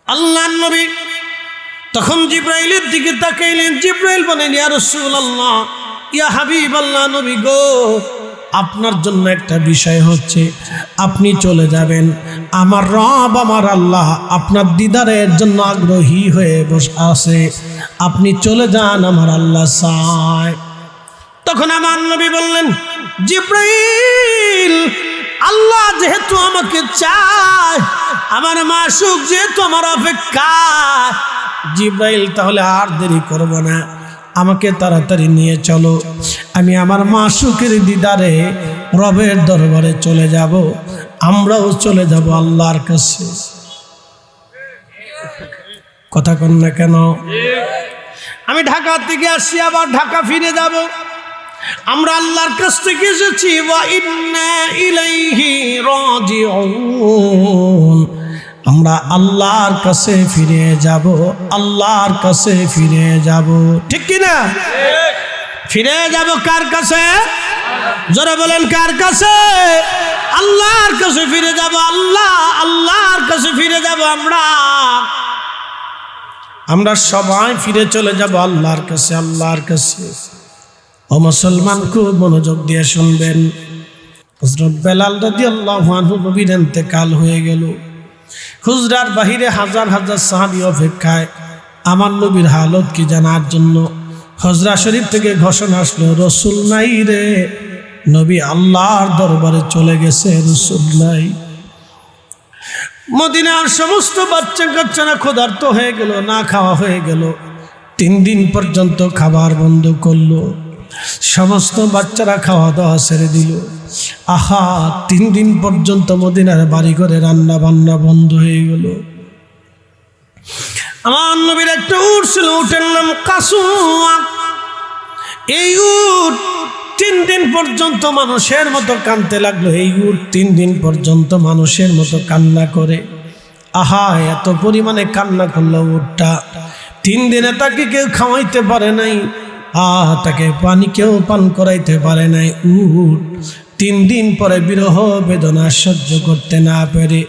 আল্লাহর নবী তখন জিব্রাইলের দিকে তাকাইলেন। জিব্রাইল বলেন, ইয়া রাসূলুল্লাহ, ইয়া হাবিবাল্লাহ, নবী গো, আপনার জন্য একটা বিষয় হচ্ছে, আপনি চলে যাবেন, আমার রব আমার আল্লাহ আপনার দিদারের জন্য আগ্রহী হয়ে বসে আছে, আপনি চলে যান, আমার আল্লাহ চায়। তখন আমার নবী বললেন, জিব্রাইল, আল্লাহ যেহেতু আমাকে চায়, আমার মাশউক যেহেতু আমার অপেক্ষা, জিব্রাইল তাহলে আর দেরি করব না, আমাকে তাড়াতাড়ি নিয়ে চলো, আমি আমার মাশউকের দিদারে রবের দরবারে চলে যাব, আমরাও চলে যাব আল্লাহর কাছে। কথা কন না কেন? আমি ঢাকা থেকে আসছি, আবার ঢাকা ফিরে যাব, আমরা আল্লাহর কাছ থেকে এসেছি, ওয়া ইন্না ইলাইহি রাজিউন, আমরা আল্লাহর কাছে ফিরে যাব, আল্লাহর কাছে ফিরে যাব, ঠিক কি না? ফিরে যাব কার কাছে? জোরে বলেন, কার কাছে? আল্লাহর কাছে ফিরে যাব। আল্লাহর কাছে ফিরে যাব। আমরা সবাই ফিরে চলে যাব আল্লাহর কাছে, আল্লাহর কাছে। ও মুসলমান, খুব মনোযোগ দিয়ে শুনবেন। হযরত বেলাল রাদিয়াল্লাহু আনহু নবীর ইন্তেকাল হয়ে গেল। হুজরার বাহিরে হাজার হাজার সাহাবী অপেক্ষায় আমার নবীর হালত কি জানার জন্য। হুজরা শরীফ থেকে ঘোষণা আসলো, রাসূল নাই রে, নবী আল্লাহর দরবারে চলে গেছে, রাসূল নাই। মদিনার সমস্ত বাচ্চা কাচ্চারা ক্ষুধার্ত হয়ে গেল, না খাওয়া হয়ে গেল। 3 দিন পর্যন্ত খাবার বন্ধ করলো, সমস্ত বাচ্চারা খাওয়া দাওয়া ছেড়ে দিল। আহা, 3 দিন পর্যন্ত মদিনার বাড়ি ঘরে রান্না বান্না বন্ধ হয়ে গেল। আমার নবীর একটা উট ছিল, উটের নাম কাসুয়া। এই উট 3 দিন পর্যন্ত মানুষের মতো কাঁদতে লাগলো। এই উট 3 দিন পর্যন্ত মানুষের মতো কান্না করে। আহা, এত পরিমাণে কান্না করলো উটটা। 3 দিনে তাকে কেউ খাওয়াইতে পারে নাই, তাকে পানি কেউ পান করাইতে পারে নাই। উট 3 দিন পরে বিরহ বেদনা সহ্য করতে না পেরে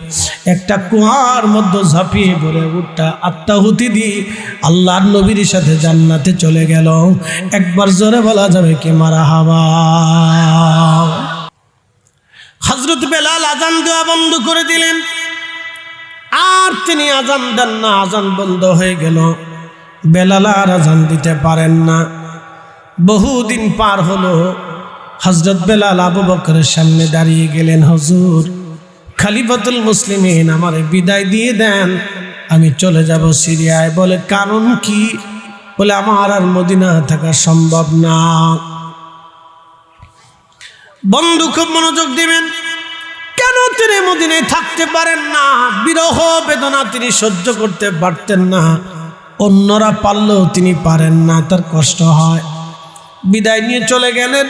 একটা কুয়ার মধ্যে ঝাঁপিয়ে পড়ে উটটা আত্মাহুতি দিয়ে আল্লাহর নবীর সাথে জান্নাতে চলে গেল। একবার জোরে বলা যাবে কি মারহাবা। হযরত বেলাল আজান দেওয়া বন্ধ করে দিলেন, আর তিনি আজান দেন না, আজান বন্ধ হয়ে গেল। বেলাল আর আজান দিতে পারেন না। বহুদিন পার হলো। হযরত বেলাল আবু বকরের সামনে দাঁড়িয়ে গেলেন, হুজুর, খলিফাতুল মুসলিমিন, আমারে বিদায় দিয়ে দেন, আমি চলে যাব সিরিয়ায়। বলে, কারণ কি? বলে, আমার আর মদিনা থাকা সম্ভব না। বন্ধু, খুব মনোযোগ দিবেন। কেন তিনি মদিনায় থাকতে পারেন না? বিরহ বেদনা তিনি সহ্য করতে পারতেন না। অন্যরা পারলেও তিনি পারেন না, তার কষ্ট হয়। বিদায় নিয়ে চলে গেলেন।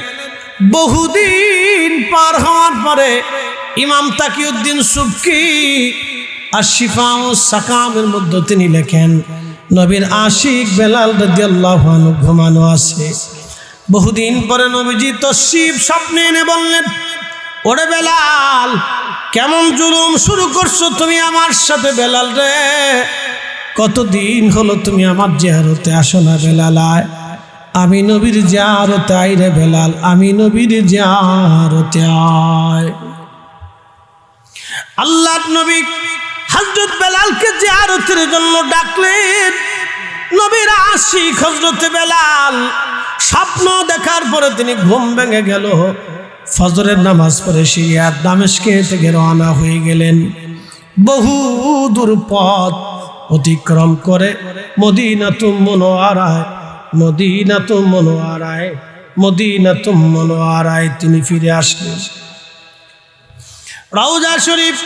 বহুদিন পার হওয়ার পরে ইমাম তাকিউদ্দিন সুবকি আশ-শিফা ও সাকামের মধ্যে তিনি লেখেন, নবীর আশিক বেলাল রাদিয়াল্লাহু আনহু ঘুমানো আছে। বহুদিন পরে নবীজি তশরিফ স্বপ্নে এনে বললেন, ওরে বেলাল, কেমন জুলুম শুরু করছো তুমি আমার সাথে বেলাল রে? কতদিন হলো তুমি আমার জিয়ারতে আসো না বেলাল? আমি নবীর জিয়ারতে আই রে বেলাল, আমি নবীর জিয়ারতে আই। আল্লাহর নবী হযরত বেলালকে জিয়ারতের জন্য ডাকলেন। নবীর আশিক হযরত বেলাল স্বপ্ন দেখার পরে তিনি ঘুম ভেঙে গেল। ফজরের নামাজ পড়ে সিরিয়ার দামেস্কে থেকে রওনা হয়ে গেলেন। বহু দূর পথ অতিক্রম করে মদিনাতুল মুনাওয়ারায় তিনি ফিরে আসলেন। রওজা শরীফ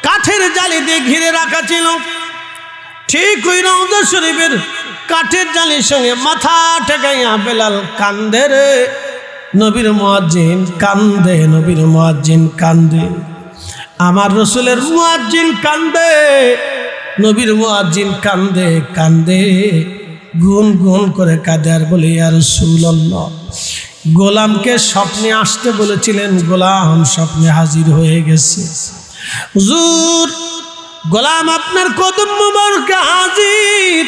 কাঠের জালি দিয়ে ঘিরে রাখা ছিল। ঠিক ওই রওজা শরীফের কাঠের জালির সঙ্গে মাথা ঠেকাইয়া বেলাল কান্দে রে। নবীর মুয়াজ্জিন কান্দে, নবীর মুয়াজ্জিন কান্দে, আমার রাসূলের মুয়াজ্জিন কান্দে, নবীর মুয়াজ্জিন কান্দে কান্দে গুন গুন করে কাঁদে আর বলে, ইয়া রাসূলুল্লাহ, গোলামকে স্বপ্নে আসতে বলেছিলেন, গোলাম স্বপ্নে হাজির হয়ে গেছে। হুজুর, গোলাম আপনার কদম মুবারক হাজির,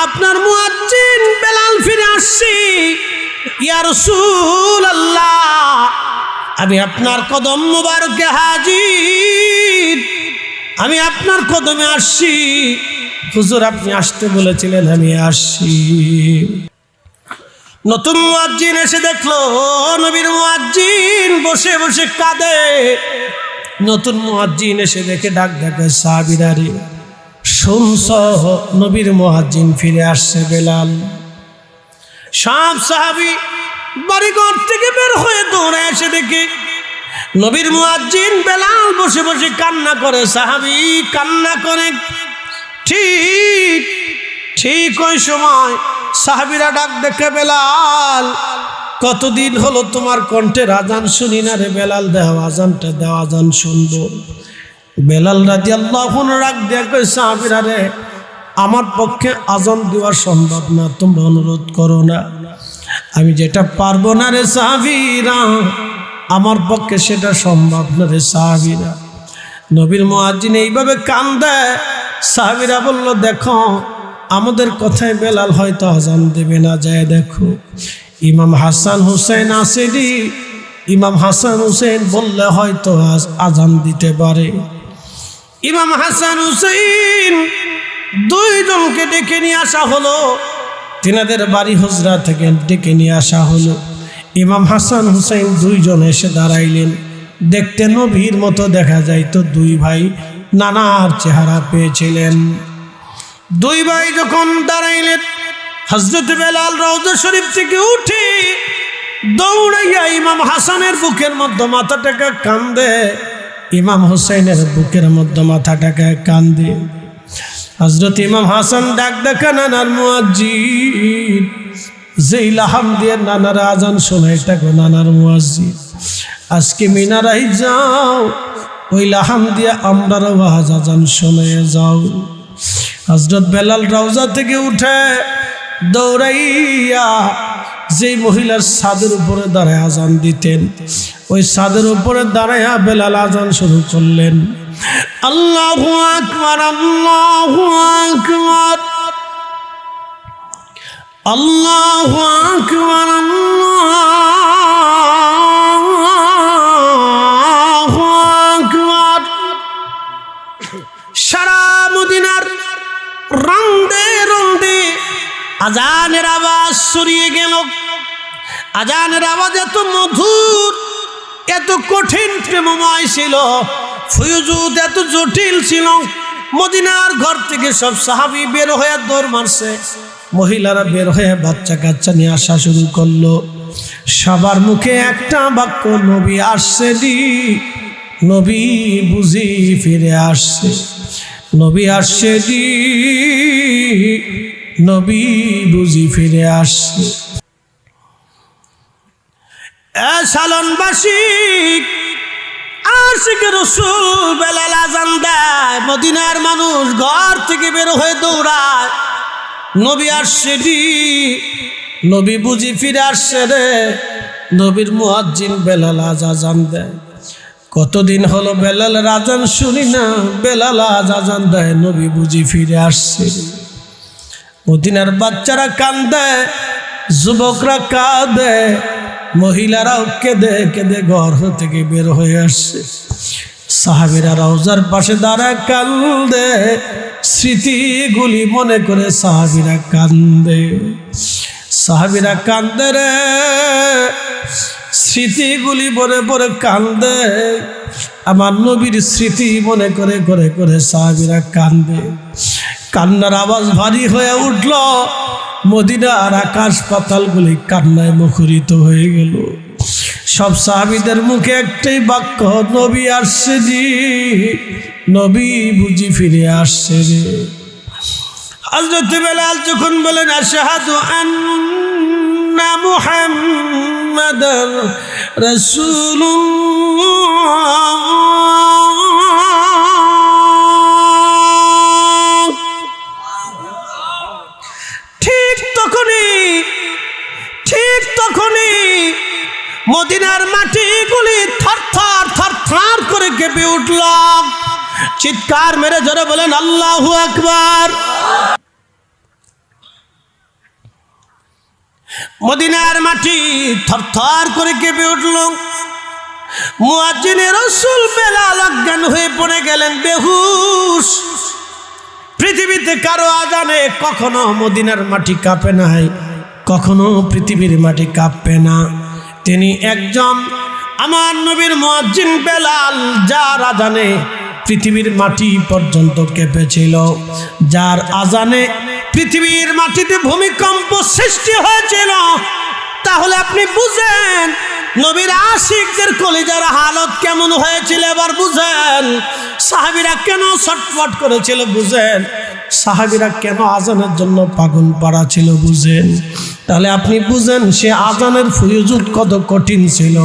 আপনার মুয়াজ্জিন বেলাল ফিরে আসছি। ইয়া রাসূলুল্লাহ, আমি আপনার কদম মুবারকে হাজির, আমি আপনার কদমে আসছি। হুজুর আপনি আসতে বলেছিলেন, আমি আসছি। নতুন মুয়াজ্জিন এসে দেখলো নবীর মুয়াজ্জিন বসে বসে কাঁদে। নতুন মুয়াজ্জিন এসে দেখে ডাক ডাকে, সাহাবীরা রে শুনছ, নবীর মুয়াজ্জিন ফিরে আসছে বেলাল। সব সাহাবী বাড়িঘর থেকে বের হয়ে দৌড়ে এসে দেখে নবীর মুয়াজ্জিন বেলাল বসে বসে কান্না করে। সাহাবী কান্না করে। ঠিক ঠিক ওই সময় সাহাবীরা ডাক দেখে, বেলাল কতদিন হলো তোমার কণ্ঠের আজান শুনি না রে বেলাল, দেও আজানটা দেও, আজান শুনবো। বেলাল রাদিয়াল্লাহু আনহু ডাক দেখে, সাহাবীরা রে আমার পক্ষে আজান দেওয়া সম্ভব না, তোমরা অনুরোধ করো না, আমি যেটা পারবো না রে সাহাবীরা, আমার পক্ষে সেটা সম্ভব না রে সাহাবীরা। নবীর মুয়াজ্জিন এইভাবে কান্দে। সাহাবীরা বলল, দেখো আমাদের কথায় বেলাল হয়তো আজান দেবে না, যায় দেখো ইমাম হাসান হুসেন আসেনি, ইমাম হাসান হুসেন বললে হয়তো আজান দিতে পারে। ইমাম হাসান হুসেন দুইজনকে ডেকে নিয়ে আসা হলো, তিনাদের বাড়ি হুজরা থেকে ডেকে নিয়ে আসা হলো। ইমাম হাসান হুসেন দুইজন এসে দাঁড়াইলেন। দেখতে নবীর মতো দেখা যায়, তো দুই ভাই নানার চেহারা পেয়েছিলেন। দুই ভাই যখন দাঁড়াইলেন, হযরত বেলাল রওজা শরীফ থেকে উঠে দৌড়াইয়া ইমাম হাসানের বুকের মধ্যে মাথাটাকে কান্দে, ইমাম হুসেনের বুকের মধ্যে মাথাটাকে কান্দে। হযরত ইমাম হাসান ডাক দেখা, নানার মুয়াজ্জিন, যেই লাহাম দিয়ে নানার আজান শোনায় তাকে নানার মুয়াজ্জিন, আজকে মিনারাই যাও, ওই লাহাম দিয়ে আমরার আওয়াজ আজান শোনায় যাও। হযরত বেলাল রওজা থেকে উঠে দৌড়াইয়া যেই মহিলার ছাদের উপরে দাঁড়ায় আজান দিতেন, ওই ছাদের উপরে দাঁড়াইয়া বেলাল আজান শুরু করলেন। আল্লাহু আকবার, আল্লাহু আকবার, আল্লাহু আকবার, আল্লাহু আকবার। সারা মদিনার রন্দে রন্দে আজানের আওয়াজ ছড়িয়ে গেল। আজানের আওয়াজ এত মধুর, এত কঠিন প্রেমময় ছিল, ফুয়ুজুদ এত জটিল ছিল। মদিনার ঘর থেকে সব সাহাবী বের হয়ে দৌড় মারছে, মহিলারা বের হয়ে বাচ্চা কাচ্চা নিয়ে আসা শুরু করলো। সবার মুখে একটা বাক্য, নবী আসছে দি, নবী বুঝি ফিরে আসছে, নবী আসছে দি, নবী বুঝি ফিরে আসছে। সালনবাসী আশিক রাসূল বেলাল আজান দেয়, মদিনার মানুষ ঘর থেকে বের হয়ে দৌড়ায়, নবী আসছে দি, নবী বুঝি ফিরে আসছে রে। নবীর মুয়াজ্জিন বেলাল আজান দেয়। কতদিন হলো বেলালের আজান শুনি না, বেলাল আজান দেয়, নবী বুঝি ফিরে আসছে। মদিনার বাচ্চারা কান্দে, যুবকরা কাঁদে, মহিলারাও কেঁদে কেঁদে ঘর থেকে বের হয়ে আসছে। সাহাবীরা রওজার পাশে দাঁড়ায় কান্দে, স্মৃতিগুলি মনে করে সাহাবীরা কান্দে, সাহাবীরা কান্দে রে, স্মৃতিগুলি মনে পড়ে কান্দে। আমার নবীর স্মৃতি মনে করে করে করে সাহাবীরা কান্দে। কান্নার আওয়াজ ভারী হয়ে উঠল, মদিনার আকাশ পাতালগুলি কান্নায় মুখরিত হয়ে গেল। সব সাহাবীদের মুখে একটাই বাক্য, নবী আসছে জি, নবী বুঝি ফিরে আসছে রে। হযরত বেলাল যখন বলেন, আশহাদু আন্না মুহাম্মাদার রাসূলুল্লাহ, ঠিক তখনই মদিনার মাটিগুলি থরথর থরথর করে কেঁপে উঠল। চিৎকার মেরে জোরে বলেন আল্লাহু আকবার। মদিনার মাটি থরথর করে কেঁপে উঠল। মুয়াজ্জিনে রাসূল বেলাল অজ্ঞান হয়ে পড়ে গেলেন, বেহুশ। পৃথিবীতে কারো আজানে কখনো মদিনার মাটি কাঁপে নাই, কখনো পৃথিবীর মাটি কাঁপবে না। তিনি একজন আমার নবীর মুয়াজ্জিন বেলাল, যার আজানে পৃথিবীর মাটি পর্যন্ত কেঁপেছিল, যার আজানে পৃথিবীর মাটিতে ভূমিকম্প সৃষ্টি হয়েছিল। তাহলে আপনি বুঝেন নবীর আশিকদের কলিজার হালত কেমন হয়েছিল। এবার বুঝেন সাহাবীরা কেন ছটফট করেছিল, বুঝেন সাহাবীরা কেন আজানের জন্য পাগল পাড়া ছিল, বুঝেন। তাহলে আপনি বুঝেন সে আজানের ফয়জুদ কত কঠিন ছিল।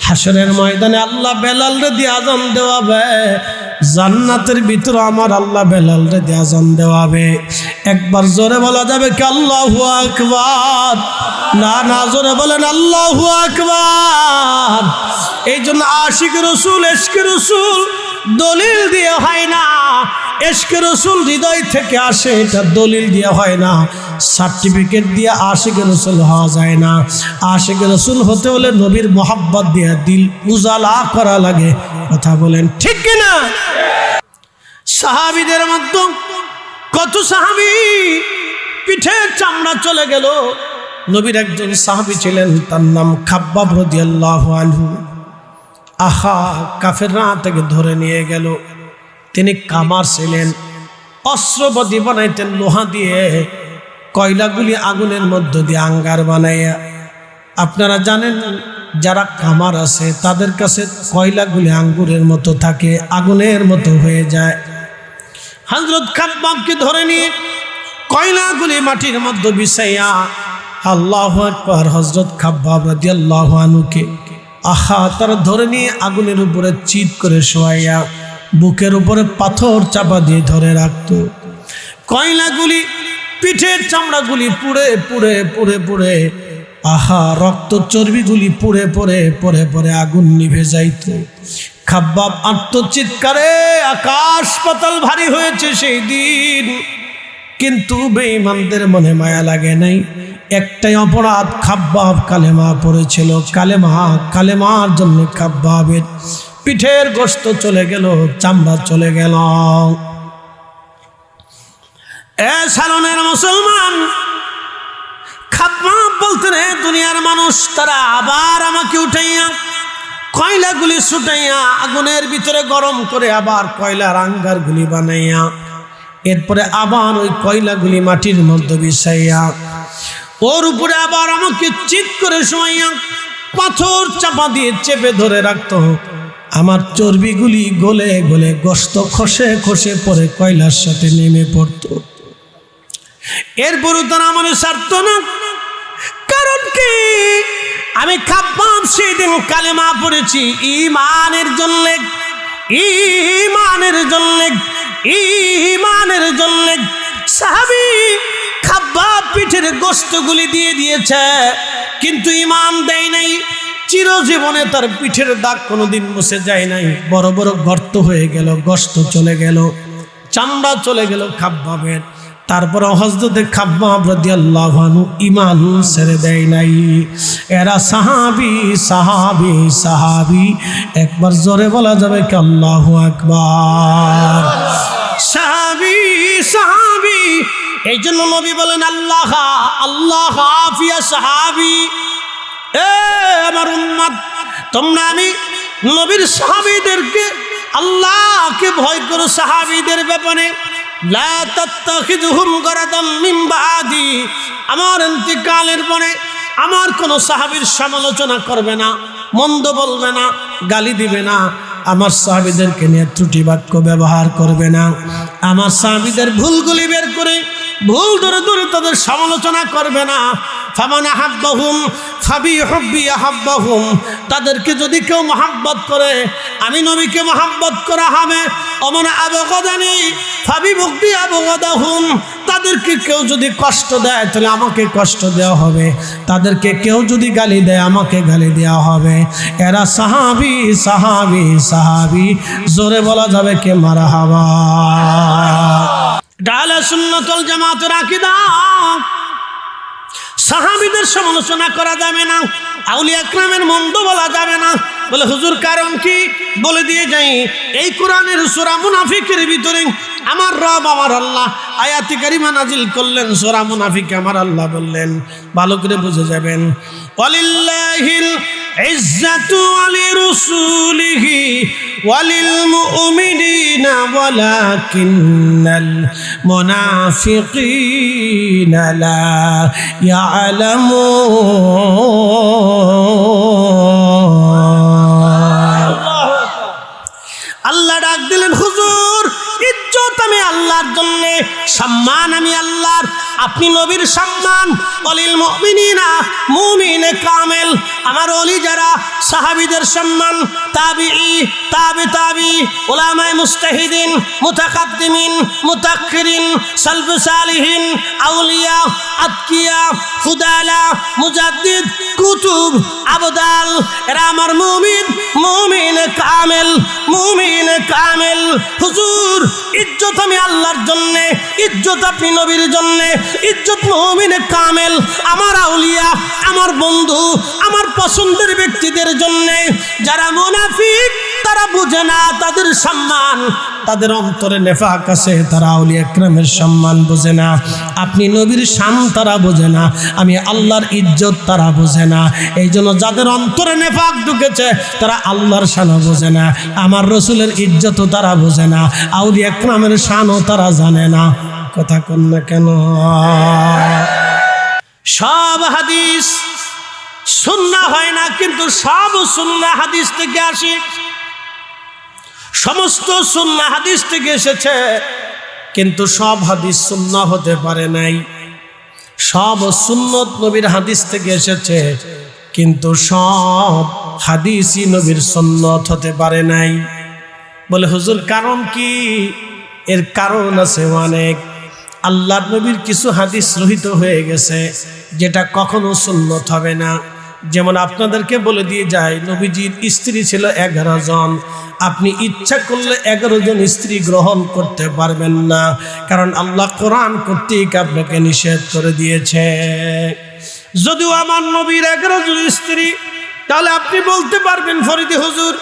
হাসরের ময়দানে আল্লাহ বেলালরে দিয়ে আজান দেওয়াবে, জান্নাতের ভিতরে আমার আল্লাহ বেলালরে দিয়ে আজান দেওয়াবে। একবার জোরে বলা যাবে কি আল্লাহু আকবার? না না, জোরে বলেন আল্লাহু আকবার। এই জন্য আশিক রসুল, ইশকে রসুল দলিল দিয়ে হয় না। ইশকে রসুল হৃদয় থেকে আসে, এটা দলিল দিয়ে হয় না, সার্টিফিকেট দিয়ে আশিক রসুল হওয়া যায় না। আশিক রসুল হতে হলে নবীর মোহাব্বত দিয়ে দিল উজালা করা লাগে। কথা বলেন ঠিক কিনা? সাহাবীদের মধ্যে কত সাহাবী পিঠে চামড়া চলে গেল। নবীর একজন সাহাবী ছিলেন, তার নাম খাব্বাব রাদিয়াল্লাহু আনহু। আহা, কাফেররা থেকে ধরে নিয়ে গেল। তিনি কামার ছিলেন, অস্ত্রবদী বানাইতেন লোহা দিয়ে, কয়লাগুলি আগুনের মধ্য দিয়ে আঙ্গার বানাইয়া। আপনারা জানেন যারা কামার আছে তাদের কাছে কয়লাগুলি আঙ্গুরের মতো থাকে, আগুনের মতো হয়ে যায়। হযরত খাব্বাবকে ধরে নিয়ে কয়লাগুলি মাটির মধ্যে বিছাইয়া, আল্লাহু আকবার, হযরত খাব্বাব রাদিয়াল্লাহু আনহুকে আহা তারা ধরে নিয়ে আগুনের উপরে চিৎ করে শোয়াইয়া বুকের উপরে পাথর চাপা দিয়ে ধরে রাখত। কয়লাগুলি পিঠের চামড়াগুলি পুড়ে পুড়ে পুড়ে পুড়ে, আহা রক্ত চর্বিগুলি পুড়ে পড়ে পরে পরে আগুন নিভে যাইত। খাব্বাব আত্মচিৎকারে আকাশ পাতাল ভারী হয়েছে সেই দিন, কিন্তু বেঈমানদের মনে মায়া লাগে নাই। একটাই অপরাধ, খাব্বাব কালেমা পড়েছিল। কালেমার জন্য খাব্বাবের পিঠের গোশত চলে গেল, চামড়া চলে গেল। এ সালনের মুসলমান, খাব্বাব বলতে রে দুনিয়ার মানুষ, তারা আবার আমাকে উঠাইয়া কয়লাগুলি ছুটাইয়া আগুনের ভিতরে গরম করে আবার কয়লার আঙ্গারগুলি বানাইয়া, এরপরে আবার ওই কয়লাগুলি মাটির মধ্যে বিছাইয়া ওর উপরে আবার আমাকে চিৎ করে শোয়াইয়া পাথর চাপা দিয়ে চেপে ধরে রাখতো। আমার চর্বিগুলি গলে গলে গোশত খসে খসে পরে কয়লার সাথে নেমে পড়তো। এরপরও তারা আমার ছাড়ত না। কারণ কি? আমি খাব্বাব সেদিন কালেমা পড়েছি ঈমানের জন্য, ঈমানের জন্য, ঈমানের জন্য। সাহাবী খাব্বাব পিঠের গোশতগুলি দিয়ে দিয়েছে, কিন্তু ঈমান দেয় নাই। চিরজীবনে তার পিঠের দাগ কোনোদিন মুছে যায় নাই। বড় বড় গর্ত হয়ে গেল, গোশত চলে গেল, চামড়া চলে গেল খাব্বাবের। তারপরে হযরতে খাব্বাব রাদিয়াল্লাহু আনহু ঈমান ছেড়ে দেয় নাই। এরা সাহাবী সাহাবী সাহাবী। একবার জোরে বলা যাবে কি আল্লাহু আকবার? সাহাবী সাহাবী। এই জন্য নবী বলেন আল্লাহ আল্লাহ হাফিয়া সাহাবী। এ আমার উম্মত, তোমরা আমি নবীর সাহাবীদেরকে, আল্লাহকে ভয় করো সাহাবীদের ব্যাপারে। লা তাত্তাখিযুহুম গারাদাম মিন বাদি। আমার ইন্তিকালের পরে আমার কোনো সাহাবীর সমালোচনা করবে না, মন্দ বলবে না, গালি দিবে না। আমার সাহাবীদেরকে নিয়ে ত্রুটি বাক্য ব্যবহার করবে না। আমার সাহাবীদের ভুলগুলি বের করে ভুল ধরে ধরে তাদের সমালোচনা করবে না। ফামান আহাব্বাহুম ফাবিহুব্বি আহাব্বাহুম। তাদেরকে যদি কেউ মহাব্বত করে, আমি নবীকে মহাব্বত করা হবে। অমন আবগাদানি ফাবিবুগদি আবগাদাহুম, তাদেরকে কেউ যদি কষ্ট দেয় তাহলে আমাকে কষ্ট দেওয়া হবে, তাদেরকে কেউ যদি গালি দেয় আমাকে গালি দেওয়া হবে। এরা সাহাবী সাহাবী সাহাবী, জোরে বলা যাবে কে মারহাবা। আহলে সুন্নাত ওয়াল জামাতের আকীদা। সাহাবীদের সমালোচনা করা যাবে না, আউলিয়া একরামের মন্দ বলা যাবে না। বলে হুজুর কারণ কি? বলে দিয়ে যাই, এই কোরআনের সূরা মুনাফিকের ভিতরে আমার রব আমার আল্লাহ আয়াতে কারিমা নাজিল করলেন। সূরা মুনাফিক আমার আল্লাহ বললেন, ভালো করে বুঝে যাবেন, ওয়ালিল্লাহিল ইজ্জাতু ওয়ালিরাসূলিহি ওয়ালিল মুমিনিনা ওয়ালাকিন্নাল মুনাফিকিনা লা ইয়ালামুন। আল্লাহ ডাক দিলেন, হুজুর ইজ্জত আমি আল্লাহর জন্য, সম্মান আমি আল্লাহর, আপনি নবীর সম্মান। ওয়ালিল মুমিনিনা, মুমিনে কামেল আমার ওলি যারা, সাহাবীদের সম্মান, তাবিঈ তাবে তাবি, উলামায়ে মুস্তাহিদিন, মুতাকাদ্দিমিন মুতাআখিরিন, সালফ সালিহিন, আউলিয়া আতকিয়া, ফুদালা, মুজাদ্দিদ, কুতুব, আবদাল, এরা আমার মুমিন, মুমিনে কামেল, মুমিনে কামেল। হুজুর ইজ্জত আমি আল্লাহর জন্য, ইজ্জত আপনি নবীর জন্য, ইজ্জত মুমিনে কামেল আমার আউলিয়া, আমার বন্ধু, আমার পছন্দের ব্যক্তিদের জন্য। যারা মুনাফিক তারা বুঝে না তাদের সম্মান, তাদের অন্তরে নেফাক আছে, তারা আউলিয়া একরামের সম্মান বোঝে না, আপনি নবীর শান তারা বোঝে না, আমি আল্লাহর ইজ্জত তারা বোঝে না। এই জন্য যাদের অন্তরে নেফাক ঢুকেছে তারা আল্লাহর শানও বোঝে না, আমার রসুলের ইজ্জতও তারা বোঝে না, আউলিয়া একরামের শানও তারা জানে না। কথা কন না কেন? সব হাদিস সুন্নাহ হয় না, কিন্তু সব সুন্নাহ হাদিস থেকে আসে। সমস্ত সুন্নাহ হাদিস থেকে এসেছে, কিন্তু সব হাদিস সুন্নাহ হতে পারে নাই। সব সুন্নত নবীর হাদিস থেকে এসেছে, কিন্তু সব হাদিসই নবীর সুন্নত হতে পারে নাই। বলে হুজুর কারণ কি? এর কারণ আছে অনেক। আল্লাহর নবীর কিছু হাদিস রহিত হয়ে গেছে যেটা কখনো সুন্নত হবে না। যেমন আপনাদেরকে বলে দিয়ে যায়, নবীজির স্ত্রী ছিল 11 জন, আপনি ইচ্ছা করলে 11 জন স্ত্রী গ্রহণ করতে পারবেন না, কারণ আল্লাহ কোরআন কর্তৃক আপনাকে নিষেধ করে দিয়েছে। যদিও আমার নবীর 11 জন স্ত্রী, তাহলে আপনি বলতে পারবেন ফরিদী হুজুর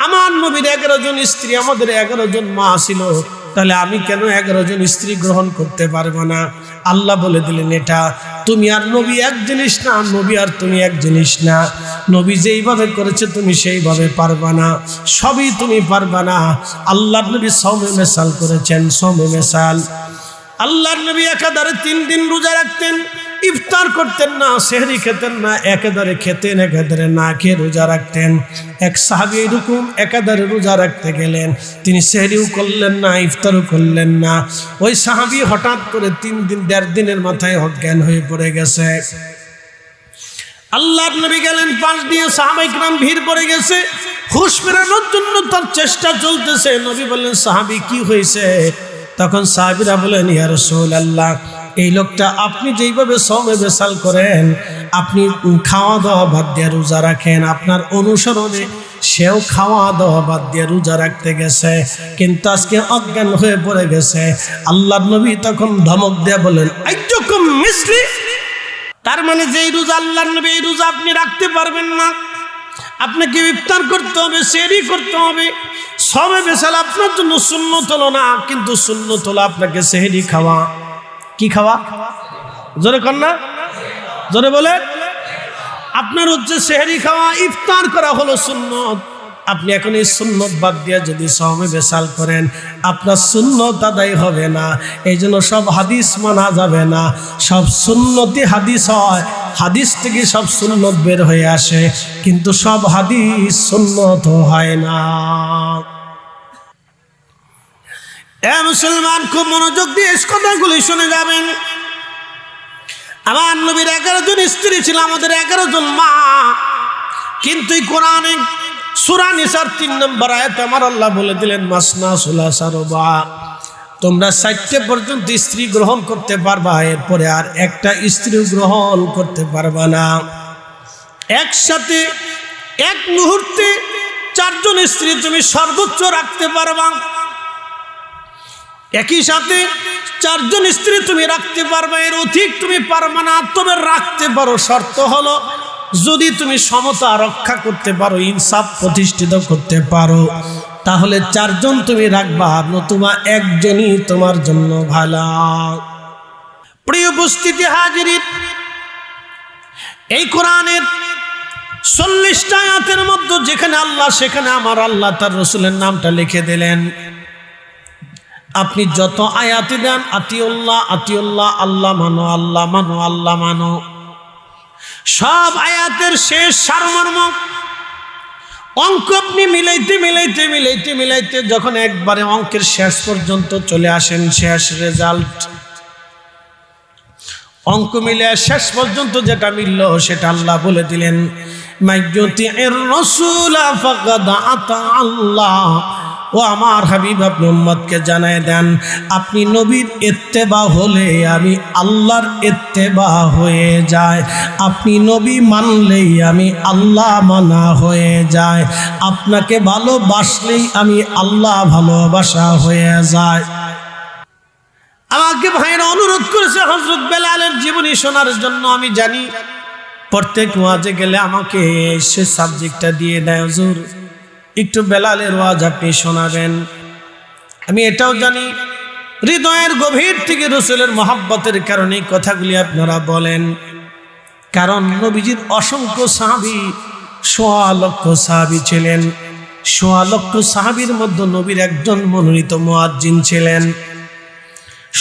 আমার নবীর 11 জন স্ত্রী, আমাদের 11 জন মা ছিল, তাহলে আমি কেন 11 জন স্ত্রী গ্রহণ করতে পারবো না? আল্লাহ বলে দিলেন, এটা তুমি আর নবী এক জিনিস না, নবী আর তুমি এক জিনিস না। নবী যেইভাবে করেছে তুমি সেইভাবে পারবা না, সবই তুমি পারবা না। আল্লাহর নবী সওমে মেসাল করেছেন, সওমে মেসাল। আল্লাহর নবী একাধারে 3 দিন রোজা রাখতেন, ইফতার করতেন না, সেহরি খেতেন না, একাধারে খেতেন, একাধারে না খেয়ে রোজা রাখতেন। এক সাহাবী এরকম একাধারে রোজা রাখতে গেলেন, তিনি সেহরিও করলেন না, ইফতারও করলেন না। ওই সাহাবী হঠাৎ করে 3 দিন 1.5 দিনের মাথায় অজ্ঞান হয়ে পড়ে গেছে। আল্লাহর নবী গেলেন পাশ দিয়ে, সাহাবায়ে কিরাম ভিড় পড়ে গেছে, হুঁশ ফেরানোর জন্য তার চেষ্টা চলতেছে। নবী বললেন, সাহাবী কি হয়েছে? তখন সাহাবীরা বলেন, ইয়া রাসূলুল্লাহ, এই লোকটা আপনি যেইভাবে সওমে বেসাল করেন, আপনি খাওয়া দাওয়া বাদ দিয়ে রোজা রাখেন, আপনার অনুসরণে সেও খাওয়া দাওয়া বাদ দিয়ে রোজা রাখতে গেছে, কিন্তু আজকে অজ্ঞান হয়ে পড়ে গেছে। আল্লাহর নবী তখন ধমক দিয়ে বলেন, আইয়ুকুম মিসলি, তার মানে যেই রোজা আল্লাহর নবী, এই রোজা আপনি রাখতে পারবেন না। আপনাকে ইফতার করতে হবে, সেহরি করতে হবে। সওমে বেসাল আপনার জন্য সুন্নত হলো না, কিন্তু সুন্নত হলো আপনাকে সেহরি খাওয়া। কি খাওয়া? জোরে কর না, জোরে বলে। আপনার হচ্ছে সেহরি খাওয়া, ইফতার করা হলো সুন্নত। আপনি এখন এই সুন্নত বাদ দিয়ে যদি সওমে বেসাল করেন, আপনার সুন্নত আদায় হবে না। এই জন্য সব হাদিস মানা যাবে না। সব সুন্নতি হাদিস হয়, হাদিস থেকে সব সুন্নত বের হয়ে আসে, কিন্তু সব হাদিস সুন্নত হয় না। এ মুসলমান, খুব মনোযোগ দিয়ে কথাগুলি শুনে যাবেন। আমার নবীর 11 জন স্ত্রী ছিল, আমাদের 11 জন মা। কিন্তু এই কোরআনে সূরা নিসার 3 নম্বর আয়াতে আমার আল্লাহ বলে দিলেন, মাসনা সুলাসা রুবা, তোমরা 4টে পর্যন্ত স্ত্রী গ্রহণ করতে পারবা, এরপরে আর একটা স্ত্রী গ্রহণ করতে পারবা না। একসাথে এক মুহূর্তে 4 জন স্ত্রী তুমি সর্বোচ্চ রাখতে পারবা। একই সাথে 4 জন স্ত্রী তুমি রাখতে পারবে, এর অধিক তুমি পারবে না। তবে রাখতে পারো, শর্ত হলো যদি তুমি সমতা রক্ষা করতে পারো, ইনসাফ প্রতিষ্ঠিত করতে পারো, তাহলে 4 জন তুমি রাখবা, নতুবা একজনই তোমার জন্য ভালো। প্রিয় উপস্থিতি হাজিরিন, এই কোরআনের 40টা আয়াতের মধ্যে যেখানে আল্লাহ সেখানে আমার আল্লাহ তার রাসূলের নামটা লিখে দিলেন। আপনি যত আয়াতি দেন আতিউল্লাহ আতিউল্লাহ, আল্লাহ মানো আল্লাহ মানো আল্লাহ মানো, সব আয়াতের শেষ সারমর্ম অঙ্ক আপনি মিলাইতে মিলাইতে মিলাইতে মিলাইতে যখন একবারে অঙ্কের শেষ পর্যন্ত চলে আসেন, শেষ রেজাল্ট অঙ্ক মিলে শেষ পর্যন্ত যেটা মিলল সেটা আল্লাহ বলে দিলেন, মাইয়ুতির রাসূল ফাকাদ আতা আল্লাহ। ও আমার হাবিব, আপনি উম্মতকে জানায় দেন, আপনি নবীর ইত্তেবা হলে আমি আল্লাহর ইত্তেবা হয়ে যায়। আপনি নবী মানলেই আমি আল্লাহ মানা হয়ে যায়। আপনাকে ভালোবাসলেই আমি আল্লাহ ভালোবাসা হয়ে যায়। আমাকে ভাইরা অনুরোধ করেছে হযরত বেলালের জীবনী শোনার জন্য। আমি জানি প্রত্যেক ওয়াজে গেলে আমাকে সে সাবজেক্টটা দিয়ে দেয়, হুজুর একটু বেলালের ওয়াজ আপনি শোনাবেন। আমি এটাও জানি হৃদয়ের গভীর থেকে রাসূলের মহব্বতের কারণে কথাগুলি আপনারা বলেন, কারণ নবীজির অসংখ্য সাহাবী, 1.25 লক্ষ সাহাবী ছিলেন। 1.25 লক্ষ সাহাবীর মধ্যে নবীর একজন মনোনীত মুয়াজ্জিন ছিলেন।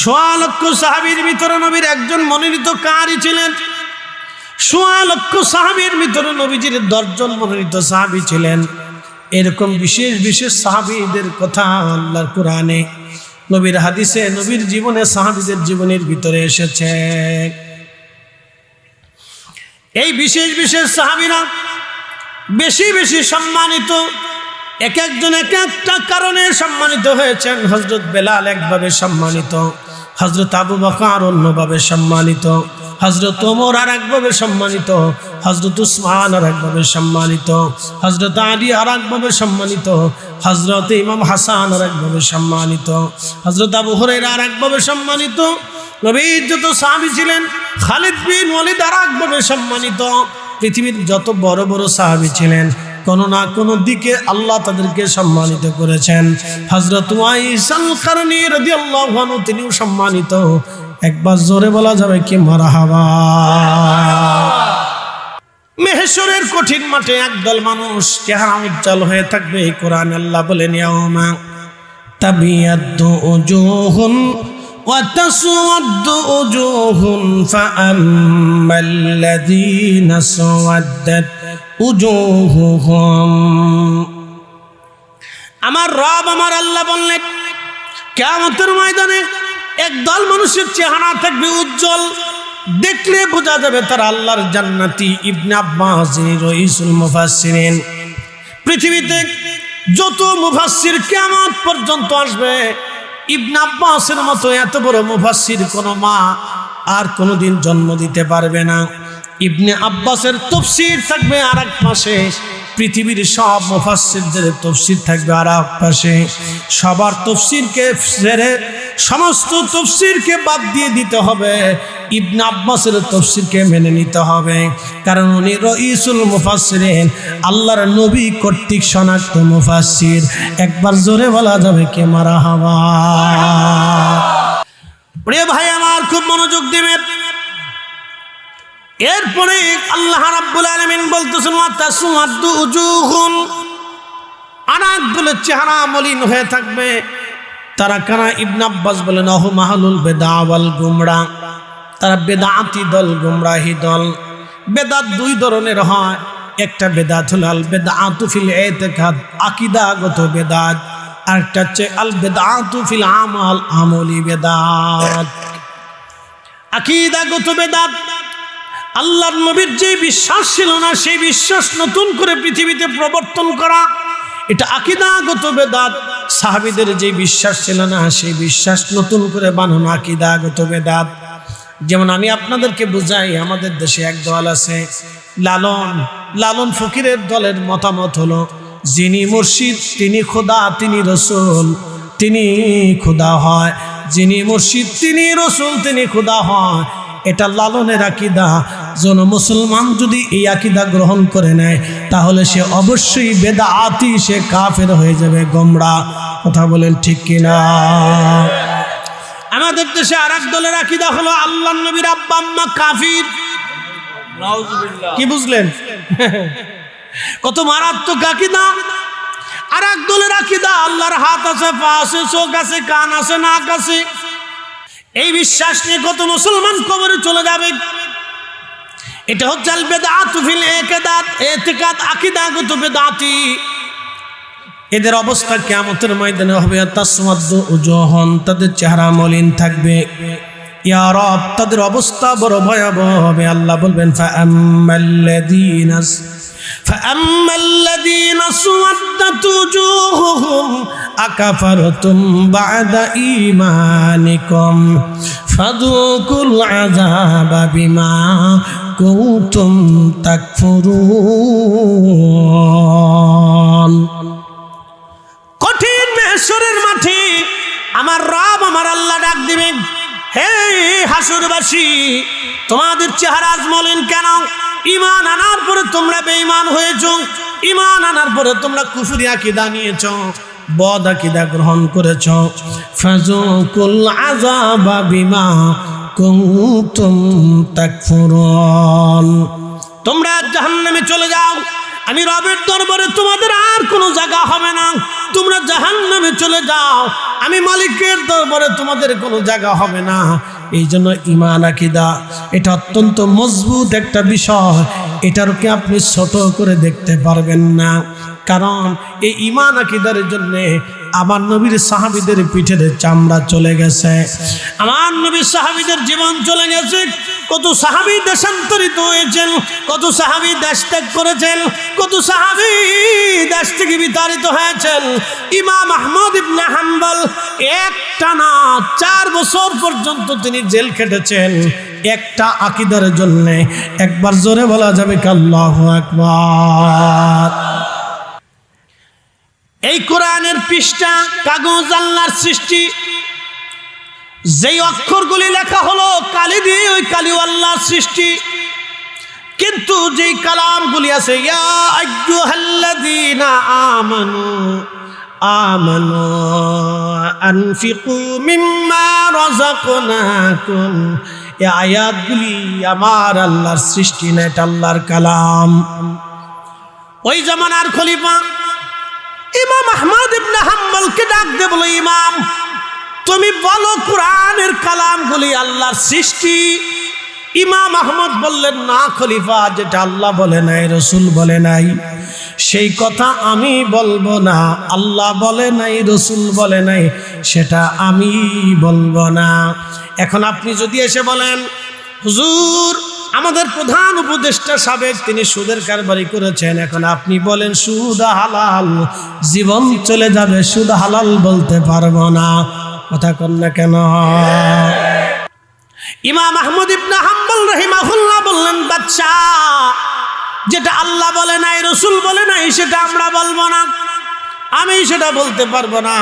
1.25 লক্ষ সাহাবীর ভিতরে নবীর একজন মনোনীত কারি ছিলেন। 1.25 লক্ষ সাহাবীর ভিতরে নবীজির 10 জন মনোনীত সাহাবী ছিলেন। এরকম বিশেষ বিশেষ সাহাবীদের কথা আল্লাহর কোরআনে, নবীর হাদিসে, নবীর জীবনে, সাহাবীদের জীবনের ভিতরে এসেছে। এই বিশেষ বিশেষ সাহাবীরা বেশি বেশি সম্মানিত, এক একজন এক একটা কারণে সম্মানিত হয়েছেন। হযরত বেলাল একভাবে সম্মানিত, হযরত আবু বকর অন্যভাবে সম্মানিত, হযরত ওমর আর একভাবে সম্মানিত, হযরত উসমান আর একভাবে সম্মানিত, হযরত আলী আর একভাবে সম্মানিত, হযরত ইমাম হাসান আর একভাবে সম্মানিত, হযরত আবু হুরায়রা আর একভাবে সম্মানিত। নবীর যত সাহাবী ছিলেন, খালিদ বিন ওয়ালিদ আর একভাবে সম্মানিত। পৃথিবীর যত বড় বড় সাহাবী ছিলেন, কোনো না কোনো দিকে আল্লাহ তাদেরকে সম্মানিত করেছেন। হযরত উওয়াইস আল কারনী রাদিয়াল্লাহু আনহু তিনিও সম্মানিত। একবার জোরে বলা যাবে কি মারহাবা। মেহশরের কঠিন মাঠে একদল মানুষ চেহারা উজ্জ্বল হয়ে থাকবে। কোরআন আল্লাহ বলেন, ইয়াউমা তাবিয়াদ্দু উজুহুন ওয়া তাসওয়াদ্দু উজুহুন ফাআম্মাল্লাযীনা সাওয়াদ্দাত উজুহুহুম। আমার রব আমার আল্লাহ বললেন, কিয়ামতের ময়দানে একদল মানুষের চেহারা থাকবে উজ্জ্বল, দেখলে বোঝা যাবে তারা আল্লাহর জান্নাতি। ইবনে আব্বাস যিনি রাইসুল মুফাসসিরিন, পৃথিবীতে যত মুফাসসির কিয়ামত পর্যন্ত আসবে, ইবনে আব্বাসের মতো এত বড় মুফাসসির কোনো মা আর কোনোদিন জন্ম দিতে পারবে না। ইবনে আব্বাসের তাফসীর থাকবে আর এক পাশে, পৃথিবীর সব মুফাসসিরদের তাফসীর থাকবে আর এক পাশে। সবার তাফসীরকে ছেড়ে সমস্ত তাফসীরকে বাদ দিয়ে দিতে হবে, ইবনে আব্বাসের তাফসীরকে মেনে নিতে হবে, কারণ উনি রাইসুল মুফাসসিরিন, আল্লাহর নবী কর্তৃক শনাক্ত মুফাসসির। একবার জোরে বলা যাবে কে মারহাবা। প্রিয় ভাই আমার, খুব মনোযোগ দিবেন। এরপরে আল্লাহ রাব্বুল আলামিন বলতেছেন, ওয়া তাসওয়াদ্দু উজুহুন, অনেকগুলো চেহারা মলিন হয়ে থাকবে। তারা কারা? ইবনে আব্বাস বলেন, আহু মাহলুল বেদা ওয়াল গুমরা, তারা বেদাতি দল, গুমরাহি দল। বেদাত 2 ধরনের হয়, একটা বেদাত হলো আল বেদাতু ফিল ইতিকাদ, আকীদাগত বেদাত, আর একটা হচ্ছে আল বেদাতু ফিল আমাল, আমলি বেদাত। আকীদাগত বেদাত, আল্লাহর নবীর যে বিশ্বাস ছিল না সেই বিশ্বাস নতুন করে পৃথিবীতে প্রবর্তন করা, এটা আকীদাগত বেদাত। সাহাবীদের যে বিশ্বাস ছিল না সেই বিশ্বাস নতুন করে বানানো আকীদাগত বেদাত। যেমন আমি আপনাদেরকে বুঝাই, আমাদের দেশে এক দল আছে লালন ফকিরের দলের মতামত হলো যিনি মুর্শিদ তিনি খোদা, তিনি রসুল, তিনি খোদা হয়। যিনি মুর্শিদ তিনি রসুল, তিনি খোদা হয়। এটা লালনের আকীদা। জন মুসলমান যদি এই আকীদা গ্রহণ করে নেয় তাহলে সে অবশ্যই বেদাতি, সে কাফের হয়ে যাবে, গোমরা। কথা বলেন ঠিক কিনা? আমাদের দেশে আর এক দলের আকীদা হলো আল্লাহর নবীর আব্বা আম্মা কাফির। কি বুঝলেন? কত মারাত্মক আকীদা। আর এক দলের আকীদা আল্লাহর হাত আছে, পা আছে, চোখ আছে, কান আছে, নাক আছে। এই বিশ্বাস নিয়ে কত মুসলমান কবরে চলে যাবে। এটা হচ্ছে আল বিদআতু ফিল ইতিকাদ, আকীদাগত বেদাতি। এদের অবস্থা কিয়ামতের ময়দানে হবে তাসওয়াদু উজুহুন, তাদের চেহারা মলিন থাকবে। ইয়া রব, তাদের অবস্থা বড় ভয়াবহ হবে। আল্লাহ বলবেন ফাআম্মাল্লাযীনা সুওয়াদ্দাত উজুহুহুম আকাফারতুম বা'দা ঈমানিকুম ফাযুকুল আযাবা বিমা কুনতুম তাকফুরুন। কঠিন মেহশরের মাঠে আমার রব, আমার আল্লাহ ডাক দিবেন, হে হাসুরবাসী, তোমাদের চেহারা আজ মলিন কেন? ঈমান আনার পরে তোমরা বেঈমান হয়েছো, ঈমান আনার পরে তোমরা কুফরি আকীদা নিয়েছো, বদ আকীদা গ্রহণ করেছো। ফাযুকুল আযাবা বিমা কুনতুম তাকফুরুন। তোমরা জাহান্নামে চলে যাও, আমি রবের দরবারে তোমাদের আর কোনো জায়গা হবে না। তোমরা জাহান্নামে চলে যাও, আমি মালিকের দরবারে তোমাদের কোনো জায়গা হবে না। এই জন্য ঈমান আকীদা এটা অত্যন্ত মজবুত একটা বিষয়। এটাকে আপনি ছোট করে দেখতে পারবেন না, কারণ এই ঈমান আকীদার জন্য আমার নবীর সাহাবীদের পিঠের চামড়া চলে গেছে, আমার নবীর সাহাবীদের জীবন চলে গেছে। কত সাহাবী দেশান্তরিত হয়েছেন, কত সাহাবী দেশ ত্যাগ করেছেন, কত সাহাবী দেশ থেকে বিতাড়িত হয়েছেন। ইমাম আহমদ ইবনে হাম্বল একটানা 4 বছর পর্যন্ত তিনি জেল খেটেছেন একটা আকীদার জন্য। একবার জোরে বলা যাবে কি আল্লাহু আকবার। এই কোরআনের পৃষ্ঠা কাগজ আল্লাহর সৃষ্টি, যেই অক্ষরগুলি লেখা হলো কালি দিয়ে, ওই কালি আল্লাহর সৃষ্টি। কিন্তু যেই কালামগুলি আছে, ইয়া আইয়ুহাল্লাযীনা আমানু আমানু আনফিকু মিম্মা রাযাকনাকুম, এই আয়াতগুলি আমার আল্লাহর সৃষ্টি না, এটা আল্লাহর কালাম। ওই জামানার খলিফা ইমাম আহমদ ইবনে হাম্বলকে ডাক দিয়ে বলো, ইমাম তুমি বলো কোরআনের কালামগুলি আল্লাহর সৃষ্টি। ইমাম আহমদ বললেন, না খলিফা, যেটা আল্লাহ বলে নাই, রসুল বলে নাই, সেই কথা আমি বলবো না। আল্লাহ বলে নাই, রসুল বলে নাই, সেটা আমি বলবো না। এখন আপনি যদি এসে বলেন, হুজুর আমাদের প্রধান উপদেষ্টা সাবেক তিনি সুদের কারবারি করেছেন, এখন আপনি বলেন সুদ হালাল, জীবন চলে যাবে, সুদ হালাল বলতে পারবো না। কথা কন না কেন? ইমাম আহমদ ইবনে হাম্বল রাহিমাহুল্লাহ বললেন, বাদশা যেটা আল্লাহ বলে নাই, রসুল বলে নাই, সেটা আমরা বলবো না, আমি সেটা বলতে পারবো না।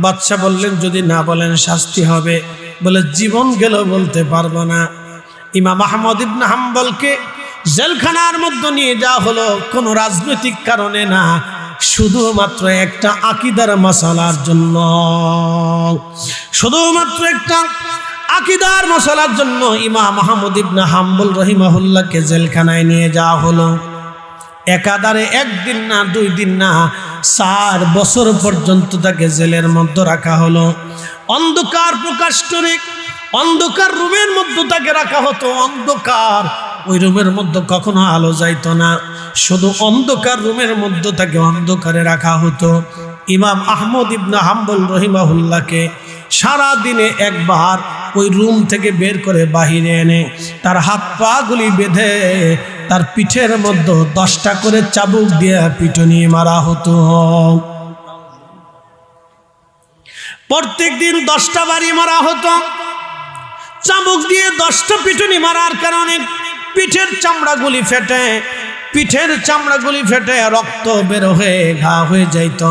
বাদশা বললেন, যদি না বলেন শাস্তি হবে। বলে জীবন গেল বলতে পারবো না। ইমাম আহমদ ইবনে হাম্বলকে জেলখানার মধ্যে নিয়ে যাওয়া হলো কোনো রাজনৈতিক কারণে না, শুধুমাত্র একটা আকীদার মাসালার জন্য, শুধুমাত্র একটা আকীদার মাসালার জন্য ইমাম আহমদ ইবনে হাম্বল রাহিমাহুল্লাহকে জেলখানায় নিয়ে যাওয়া হলো। একাধারে 1 দিন না 2 দিন না 4 বছর পর্যন্ত তাকে জেলের মধ্যে রাখা হলো। অন্ধকার প্রকাষ্টরে অন্ধকার রুমের মধ্যে তাকে রাখা হতো। অন্ধকার, ওই রুমের মধ্যে কখনো আলো যাইতো না, শুধু অন্ধকার রুমের মধ্যে তাকে অন্ধকারে রাখা হতো। ইমাম আহমদ ইবনে হাম্বল রহিমাহুল্লাহকে সারা দিনে একবার ওই রুম থেকে বের করে বাহিরে এনে তার হাত পা গুলি বেঁধে তার পিঠের মধ্যে 10টা করে চাবুক দিয়ে পিটুনি মারা হতো। প্রত্যেক দিন 10টা বাড়ি মারা হতো। চাবুক দিয়ে 10টা পিটুনি মারার কারণে পিঠের চামড়াগুলি ফেটে রক্ত বের হয়ে ঘা হয়ে যাইত।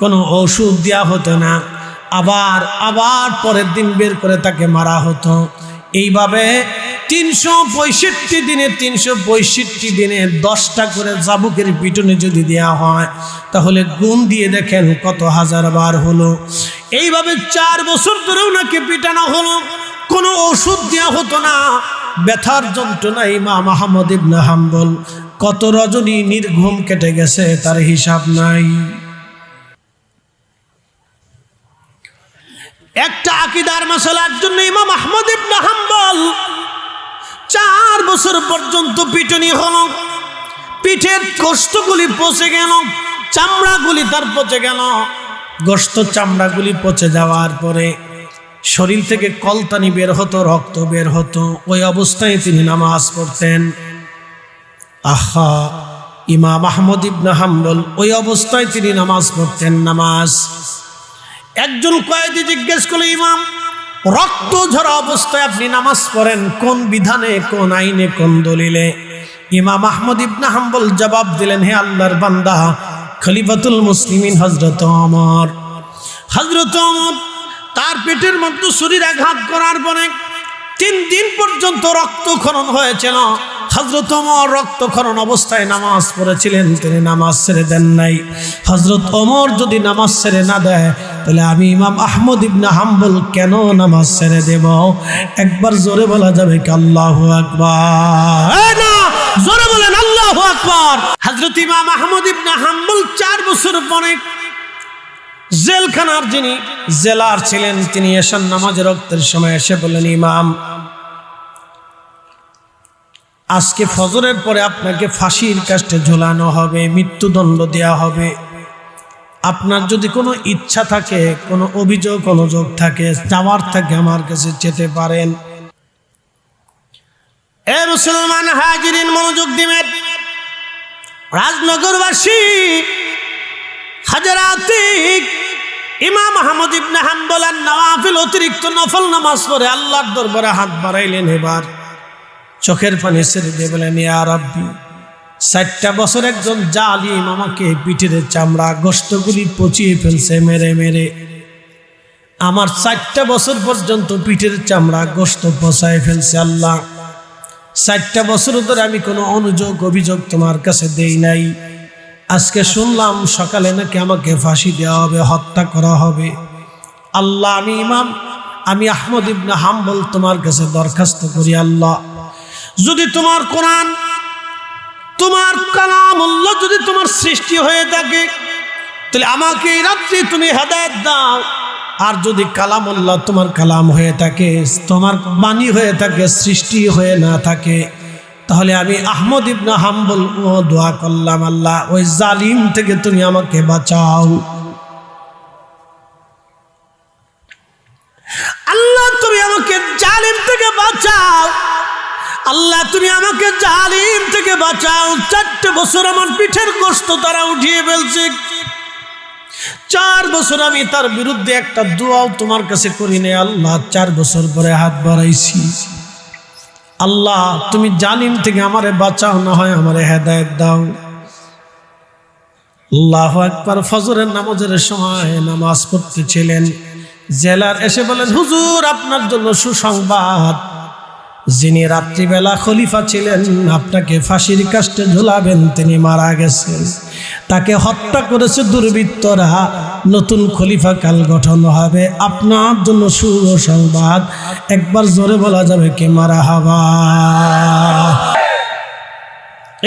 কোনো ওষুধ দেওয়া হতো না। আবার পরের দিন বের করে তাকে মারা হতো। এইভাবে 365 দিনে 10টা করে চাবুকের পিটুনি যদি দেওয়া হয় তাহলে গুণ দিয়ে দেখেন কত হাজার বার হলো। এইভাবে 4 বছর ধরেও নাকি পিটানো হলো। কোনো ওষুধ দেওয়া হতো না। ব্যথার যন্ত্রণায় ইমাম আহমদ ইবনে হাম্বল কত রজনী নির্ঘুম কেটে গেছে তার হিসাব নাই। একটা আকীদার মাসআলার জন্য ইমাম আহমদ ইবনে হাম্বল 4 বছর পর্যন্ত পিটুনি হলো। পিঠের গোশতগুলি পচে গেল, চামড়াগুলি তার পচে গেল। গোশত চামড়াগুলি পচে যাওয়ার পরে শরীর থেকে কলতানি বের হতো, রক্ত বের হতো। ওই অবস্থায় তিনি নামাজ পড়তেন। আহা, ইমাম আহমদ ইবনে হাম্বল ওই অবস্থায় তিনি নামাজ পড়তেন। নামাজ একজন কয়েদি জিজ্ঞেস করল, ইমাম, রক্ত ঝরা অবস্থায় আপনি নামাজ পড়েন কোন বিধানে, কোন আইনে, কোন দলিলে? ইমাম আহমদ ইবনে হাম্বল জবাব দিলেন, হে আল্লাহর বান্দা, খলিফাতুল মুসলিমিন হযরত ওমর তার পেটের মধ্যে ছুরির করার পরে 3 দিন পর্যন্ত রক্তক্ষরণ হয়েছিল। হযরত ওমর রক্তক্ষরণ অবস্থায় নামাজ পড়েছিলেন, তিনি নামাজ ছেড়ে দেন নাই। হযরত ওমর যদি নামাজ ছেড়ে না দেয় তাহলে আমি ইমাম আহমদ ইবনে হাম্বল কেন নামাজ ছেড়ে দেব? একবার জোরে বলা যাবে কি আল্লাহু আকবার? না, জোরে বলেন আল্লাহু আকবার। হযরত ইমাম আহমদ ইবনে হাম্বল 4 বছর পরে জেলখানার যিনি জেলার ছিলেন তিনি এশার নামাজের রক্তের সময় এসে বললেন, ইমাম, আজকে ফজরের পরে আপনাকে ফাঁসির কাস্টে ঝোলানো হবে, মৃত্যুদণ্ড দেওয়া হবে। আপনার যদি কোনো ইচ্ছা থাকে, কোনো অভিযোগ অনুযোগ থাকে, যাওয়ার থাকে, আমার কাছে যেতে পারেন। এ মুসলমান হাজিরিন, মনোযোগ দিবেন। রাজনগরবাসী হাজারাতে ইমাম আহমদ ইবনে হাম্বল আর নওয়াফিল অতিরিক্ত নফল নামাজ পড়ে আল্লাহর দরবারে হাত বাড়াইলেন। এবার চোখের পানি ছেড়ে দিয়ে বলেন, ইয়া রাব্বি, 4টা বছর একজন জালিম আমাকে পিঠের চামড়া গোশতগুলি পচিয়ে ফেলছে মেরে মেরে। আমার 4টা বছর পর্যন্ত পিঠের চামড়া গোশত পচায় ফেলছে। আল্লাহ, 4টা বছর ধরে আমি কোনো অনুযোগ অভিযোগ তোমার কাছে দেই নাই। আজকে শুনলাম সকালে নাকি আমাকে ফাঁসি দেওয়া হবে, হত্যা করা হবে। আল্লাহ, আমি আহমদ ইবনে হাম্বল তোমার কাছে দরখাস্ত করি, আল্লাহ, যদি তোমার কোরআন, তোমার কালামুল্লাহ যদি তোমার সৃষ্টি হয়ে থাকে তাহলে আমাকে এই রাত্রি তুমি হেদায়েত দাও। আর যদি কালামুল্লাহ তোমার কালাম হয়ে থাকে, তোমার বাণী হয়ে থাকে, সৃষ্টি হয়ে না থাকে, তাহলে আমি আহমদ ইবনে হাম্বল ও দোয়া করলাম, আল্লাহ, ওই জালিম থেকে তুমি আমাকে বাঁচাও। আল্লাহ, তুমি আমাকে জালিম থেকে বাঁচাও। আল্লাহ, তুমি আমাকে জালিম থেকে বাঁচাও। 4 বছর আমার পিঠের গোশত তারা উঠিয়ে ফেলছে। 4 বছর আমি তার বিরুদ্ধে একটা দোয়াও তোমার কাছে করি নাই। আল্লাহ, 4 বছর পরে হাত বাড়াইছি। আল্লাহ, তুমি জালিম থেকে আমারে বাঁচাও, না হয় আমারে হেদায়েত দাও। আল্লাহু আকবার। ফজরের নামাজের সময় নামাজ পড়তেছিলেন। জেলার এসে বলেন, হুজুর, আপনার জন্য সুসংবাদ, যিনি রাত্রিবেলা খলিফা ছিলেন, আপনাকে ফাঁসির কাস্টে ঝুলাবেন, তিনি মারা গেছেন। তাকে হত্যা করেছে দুর্বৃত্তরা। নতুন খলিফা কাল গঠন হবে। আপনার জন্য সুসংবাদ। একবার জোরে বলা যাবে কি মারহাবা?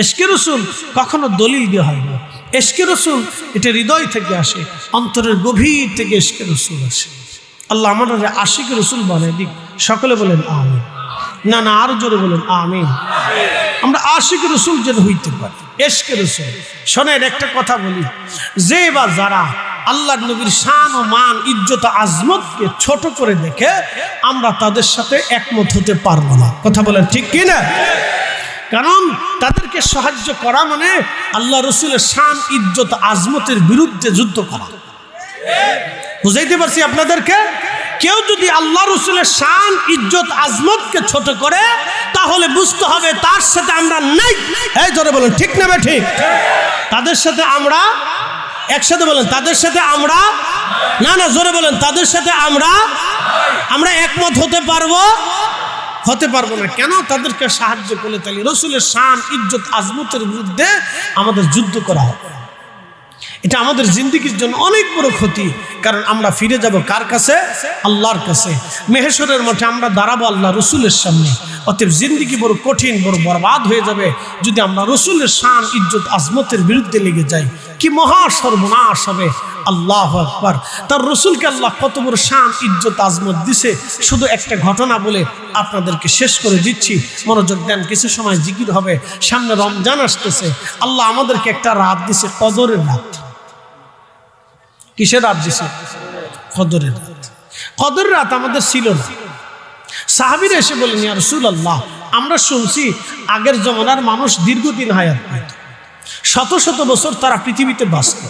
ইশকে রাসূল কখনো দলিল দিয়ে হয় না। ইশকে রাসূল এটা হৃদয় থেকে আসে, অন্তরের গভীর থেকে ইশকে রাসূল আসে। আল্লাহ আমাদের আশিক রাসূল বানায় দিক। সকলে বলেন আমিন। না, আরো জোরে বলেন আমিন। আমরা আশিক রাসূল যেন হইতে পারি, ইশকে রাসূল। শোনেন, একটা কথা বলি, যে বা যারা আল্লাহর নবীর শান ও মান, ইজ্জত, আজমতকে ছোট করে দেখে, আমরা তাদের সাথে একমত হতে পারবো না। কথা বলেন ঠিক কি না? কারণ তাদেরকে সাহায্য করা মানে আল্লাহ রসুলের শান, ইজ্জত, আজমতের বিরুদ্ধে যুদ্ধ করা। বুঝাইতে পারছি আপনাদেরকে? কেউ যদি আল্লাহ রসুলের শান ইজ্জত আজমতকে ছোট করে তাহলে বুঝতে হবে তার সাথে আমরা নাই। এই জোরে বলেন ঠিক না ঠিক? তাদের সাথে আমরা একসাথে বলেন, তাদের সাথে আমরা না না জোরে বলেন, তাদের সাথে আমরা একমত হতে পারবো না। কেন? তাদেরকে সাহায্য করলে তাহলে রসুলের শান ইজ্জত আজমতের বিরুদ্ধে আমাদের যুদ্ধ করা হবে। এটা আমাদের জিন্দেগির জন্য অনেক বড় ক্ষতি। কারণ আমরা ফিরে যাব কার কাছে? আল্লাহর কাছে। মেহেশরের মাঠে আমরা দাঁড়াবো আল্লাহ রসুলের সামনে। অতএব জিন্দেগি বড় কঠিন, বড় বরবাদ হয়ে যাবে যদি আমরা রসুলের শান ইজ্জত আজমতের বিরুদ্ধে লেগে যাই। কি মহা সর্বনাশ হবে। আল্লাহু আকবার। তার রসুলকে আল্লাহ কত বড় শান ইজ্জত আজমত দিছে। শুধু একটা ঘটনা বলে আপনাদেরকে শেষ করে দিচ্ছি, মনোযোগ দেন। কিছু সময় জিকির হবে, সামনে রমজান আসতেছে। আল্লাহ আমাদেরকে একটা রাত দিছে, কদরের রাত। কিসের রাত দিছে? কদরের রাত। কদরের রাত আমাদের ছিল না। সাহাবীরা এসে বলেন, ইয়া রাসূলুল্লাহ, আমরা শুনছি আগের জমানার মানুষ দীর্ঘদিন হায়াত পেত, শত শত বছর তারা পৃথিবীতে বাঁচত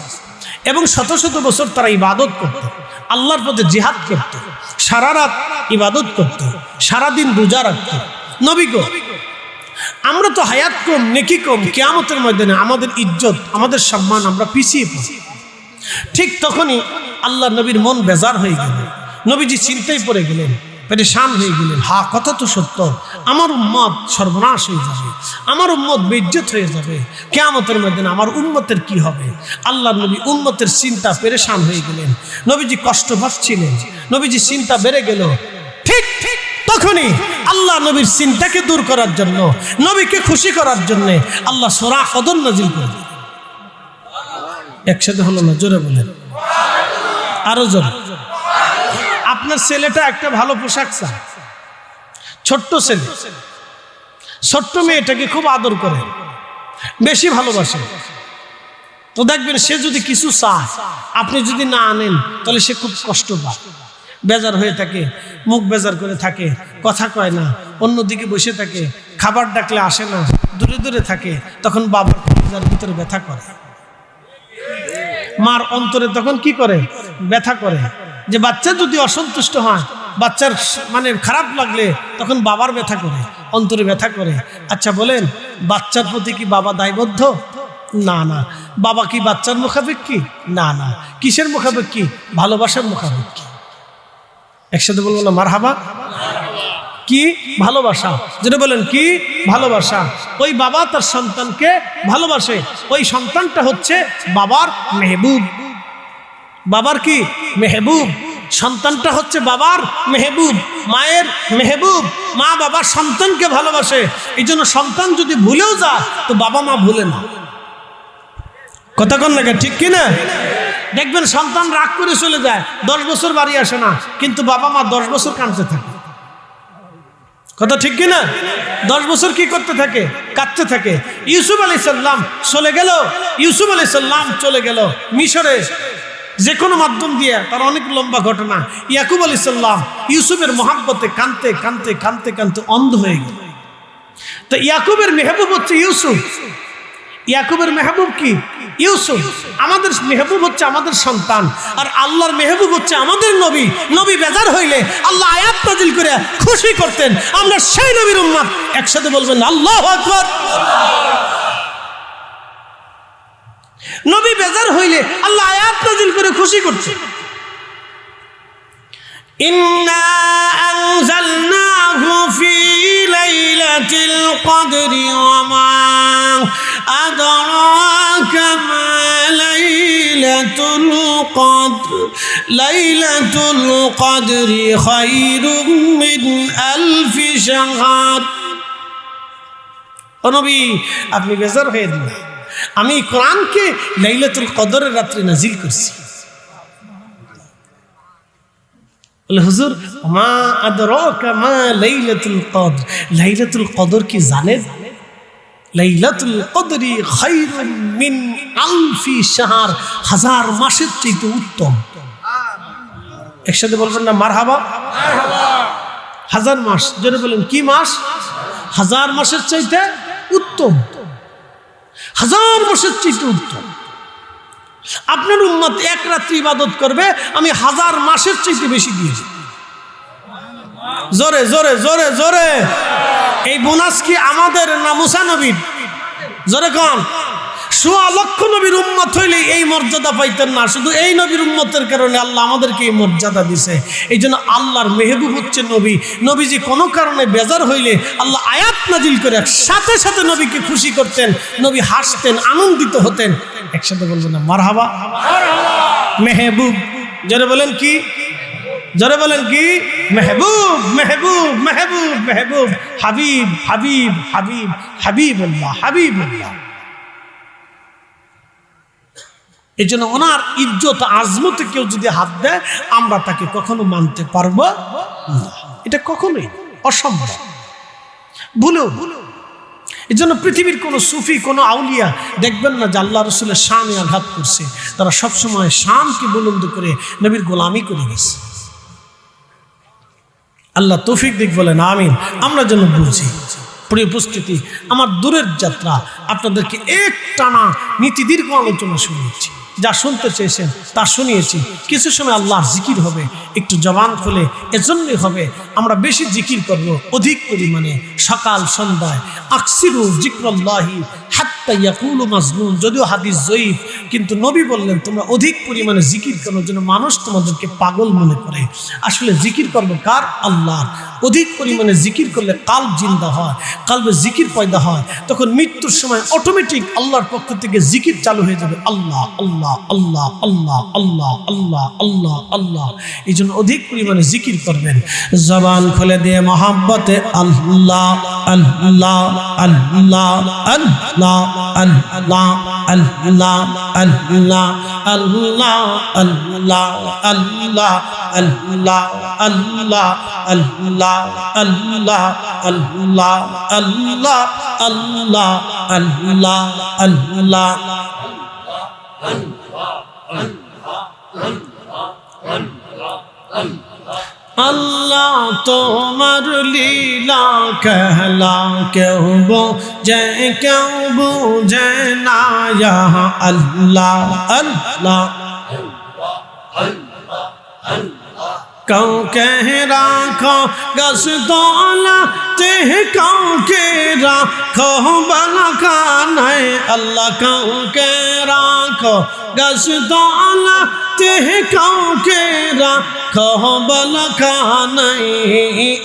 এবং শত শত বছর তারা ইবাদত করত, আল্লাহর পথে জিহাদ করত, সারা রাত ইবাদত করত, সারাদিন রোজা রাখত। নবী গো, আমরা তো হায়াত কম, নেকি কম, কিয়ামতের ময়দানে আমাদের ইজ্জত, আমাদের সম্মান আমরা পিছিয়ে পড়ি। ঠিক তখনই আল্লাহ নবীর মন বেজার হয়ে গেল। নবীজি চিন্তায় পড়ে গেলেন, পেরেশান হয়ে গেলেন। কথা তো সত্য, আমার উম্মত সর্বনাশ হয়ে যাবে, আমার উম্মত বেইজ্জত হয়ে যাবে, কিয়ামতের ময়দানে আমার উম্মতের কি হবে? আল্লাহ নবী উম্মতের চিন্তা পেরেশান হয়ে গেলেন। নবীজি কষ্ট পাচ্ছিলেন, নবীজি চিন্তা বেড়ে গেল। ঠিক তখনই আল্লাহ নবীর চিন্তাকে দূর করার জন্য, নবীকে খুশি করার জন্য আল্লাহ সূরা কদর নাজিল করে। একসাথে হলো না? জোরে বলেন, আরো জোরে। আপনার ছেলেটা একটা ভালো পোশাক চায়, ছোট্ট ছেলে, ছোট্ট মেয়েটাকে খুব আদর করে, বেশি ভালোবাসে। তো দেখবেন সে যদি কিছু চায়, আপনি যদি না আনেন তাহলে সে খুব কষ্ট পায়, বেজার হয়ে থাকে, মুখ বেজার করে থাকে, কথা কয় না, অন্যদিকে বসে থাকে, খাবার ডাকলে আসে না, দূরে দূরে থাকে। তখন বাবার ভিতরে ব্যথা করে, মার অন্তরে তখন কি করে? ব্যথা করে। যে বাচ্চা যদি অসন্তুষ্ট হয়, বাচ্চার মানে খারাপ লাগলে তখন বাবার ব্যথা করে, অন্তরে ব্যথা করে। আচ্ছা বলেন, বাচ্চার প্রতি কি বাবা দায়বদ্ধ? না না। বাবা কি বাচ্চার মুখাপেক্ষী? না না। কিসের মুখাপেক্ষী? ভালোবাসার মুখাপেক্ষী। একসাথে বলবো না মারহাবা? কি ভালোবাসা? যেটা বলেন কি ভালোবাসা? ওই বাবা তার সন্তানকে ভালোবাসে, ওই সন্তানটা হচ্ছে বাবার মেহবুব। বাবার কি মেহবুব? সন্তানটা হচ্ছে বাবার মেহবুব, মায়ের মেহবুব। মা বাবার সন্তানকে ভালোবাসে। এই জন্য সন্তান যদি ভুলেও যায় তো বাবা মা ভুলে না। কথা কন না, ঠিক কিনা? দেখবেন সন্তান রাগ করে চলে যায়, 10 বছর বাড়ি আসে না, কিন্তু বাবা মা 10 বছর কাঁদতে থাকে। কথা ঠিক কিনা? 10 বছর কি করতে থাকে? কাঁদতে থাকে। ইউসুফ আলাইহিস সালাম চলে গেল, ইউসুফ আলাইহিস সালাম চলে গেল মিশরে, যে কোনো মাধ্যম দিয়ে। তার অনেক লম্বা ঘটনা। ইয়াকুব আলাইহিস সালাম ইউসুফের মহাব্বতে কাঁদতে কাঁদতে কাঁদতে কাঁদতে অন্ধ হয়ে গেল। তো ইয়াকুবের মেহবুব হচ্ছে ইউসুফ। ইয়াকুবের মেহবুব কি? ইউসুফ। আমাদের মেহবুব হচ্ছে আমাদের সন্তান, আর আল্লাহর মেহবুব হচ্ছে আমাদের নবী। নবী বেজার হইলে আল্লাহ আয়াত নাজিল করে খুশি করতেন। আমরা সেই নবীর উম্মত। একসাথে বলবেন আল্লাহু আকবার। নবী বেজার হইলে আল্লাহ আয়াত নাজিল করে খুশি করতেন। ইন্না আনজালনাহু ফি লাইলাতিল কদরি ওয়া মা আদরাকা মা লাইলাতুল কদর লাইলাতুল কদরি খায়রুম মিন আলফি শাহর। ও নবী, আপনি বেজার হয়ে দিন, আমি কোরআনকে লাইলাতুল কদরের রাত্রে নাজিল করছি। হুজুর, মা আদরাকা মা লাইলাতুল কদর, লাইলাতুল কদর কি জানেন? লাইলাতুল কদরি খায়রুম মিন আলফি শাহর, 1000 মাসের চাইতে উত্তম। একসাথে বলবেন না মারহাবা? 1000 মাস। জোরে বলেন কি মাস? 1000 মাসের চাইতে উত্তম। 1000 মাসের চাইতে উত্তম। আপনার উম্মত এক রাত্রি ইবাদত করবে, আমি 1000 মাসের চাইতে বেশি দিয়েছি। জোরে জোরে জোরে জোরে। এই বোনাস কি আমাদের না মুসা নবীর? জোরে কোন? 1.5 লক্ষ নবীর উম্মত হইলে এই মর্যাদা পাইতেন না। শুধু এই নবীর উম্মতের কারণে আল্লাহ আমাদেরকে এই মর্যাদা দিছে। এই জন্য আল্লাহর মেহবুব হচ্ছে নবী। নবীজি কোনো কারণে বেজার হইলে আল্লাহ আয়াত নাজিল করে সাথে সাথে নবীকে খুশি করতেন। নবী হাসতেন, আনন্দিত হতেন। একসাথে বলবেন না মারহাবা? মেহবুব। জোরে বলেন কি? জোরে বলেন কি? মেহবুব মেহবুব মেহবুব মেহবুব, হাবিব হাবিব হাবিব হাবিবুল্লাহ হাবিবুল্লাহ। এই জন্য ওনার ইজ্জত আজমতে কেউ যদি হাত দেয় আমরা তাকে কখনো মানতে পারবো না। এটা কখনোই অসম্ভব, ভুলেও। এই জন্য পৃথিবীর কোনো সুফি, কোনো আউলিয়া দেখবেন না যে আল্লাহ রসুলের শানে আঘাত করছে। তারা সবসময় শানকে বুলন্দ করে নবীর গোলামি করে গেছে। আল্লাহ তৌফিক দিক বলেন আমিন। আমরা যেন বুঝি। প্রিয় উপস্থিতি, আমার দূরের যাত্রা আপনাদেরকে এক টানা নীতি দীর্ঘ আলোচনা শুনিয়েছি। যা শুনতে চেয়েছেন তা শুনিয়েছি। কিছু সময় আল্লাহর জিকির হবে, একটু জবান খুলে। এজন্যই হবে আমরা বেশি জিকির করব, অধিক পরিমাণে, সকাল সন্ধ্যায়। আকসিরু যিকরাল্লাহি হাত্তা ইয়াকুলু মাজনুন। যদিও হাদিস জয়ীফ, কিন্তু নবী বললেন তোমরা অধিক পরিমাণে জিকির করো যেন মানুষ তোমাদেরকে পাগল মনে করে। আসলে জিকির করবো কার? আল্লাহর। অধিক পরিমাণে জিকির করলে কাল্ব জিন্দা হয়, কালবে জিকির পয়দা হয়। তখন মৃত্যুর সময় অটোমেটিক আল্লাহর পক্ষ থেকে জিকির চালু হয়ে যাবে। আল্লাহ আল্লাহ আল্লাহ আল্লাহ আল্লাহ আল্লাহ আল্লাহ আল্লাহ। এই জন্য অধিক পরিমাণে জিকির করবেন। জবান খুলে দিয়ে মহাব্বতে আল্লাহ আল্লাহ আল্লাহ আল্লাহ আল্লাহ আল্লাহ আল্লাহ আল্লাহ আল্লাহ আল্লাহ আল্লাহ আল্লাহ আল্লাহ আল্লাহ আল্লাহ আল্লাহ আল্লাহ আল্লাহ আল্লাহ। আল্লাহ তোমার লীলা कहला কেউ বোঝে কেউ বোঝে না। আল্লাহ আল্লাহ কাউকে রাখো গাছ তলাতে, কাউকে রাখো বাগানে। আল্লাহ কাউকে রাখো গাছ তলাতে, কাউকে রাখো বাগানে।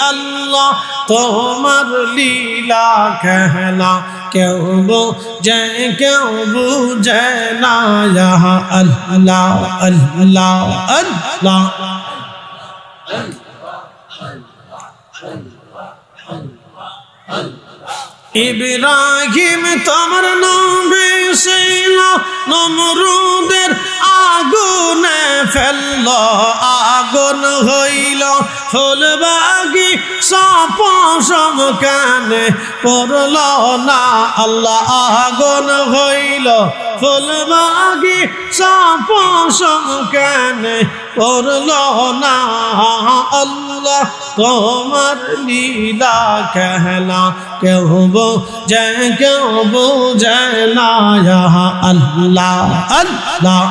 আল্লাহ তোমার লীলা कहला কেউ বোঝে কেউ বোঝে না। আল্লাহ আল্লাহ আল্লাহ। ইব্রাহিম তোমার নবী ছিল, নমরুদের আগুনে ফেলল, আগুন হইল ফুলবাগি সাপসম কানে পড়ল না। আল্লাহ আগুন হইল ফুলবাগি সাপসম কানে পড়ল না। আল্লাহ তোমার লীলা कहला কেউ বোঝে কেউ বোঝে না। আল্লাহ আল্লাহ।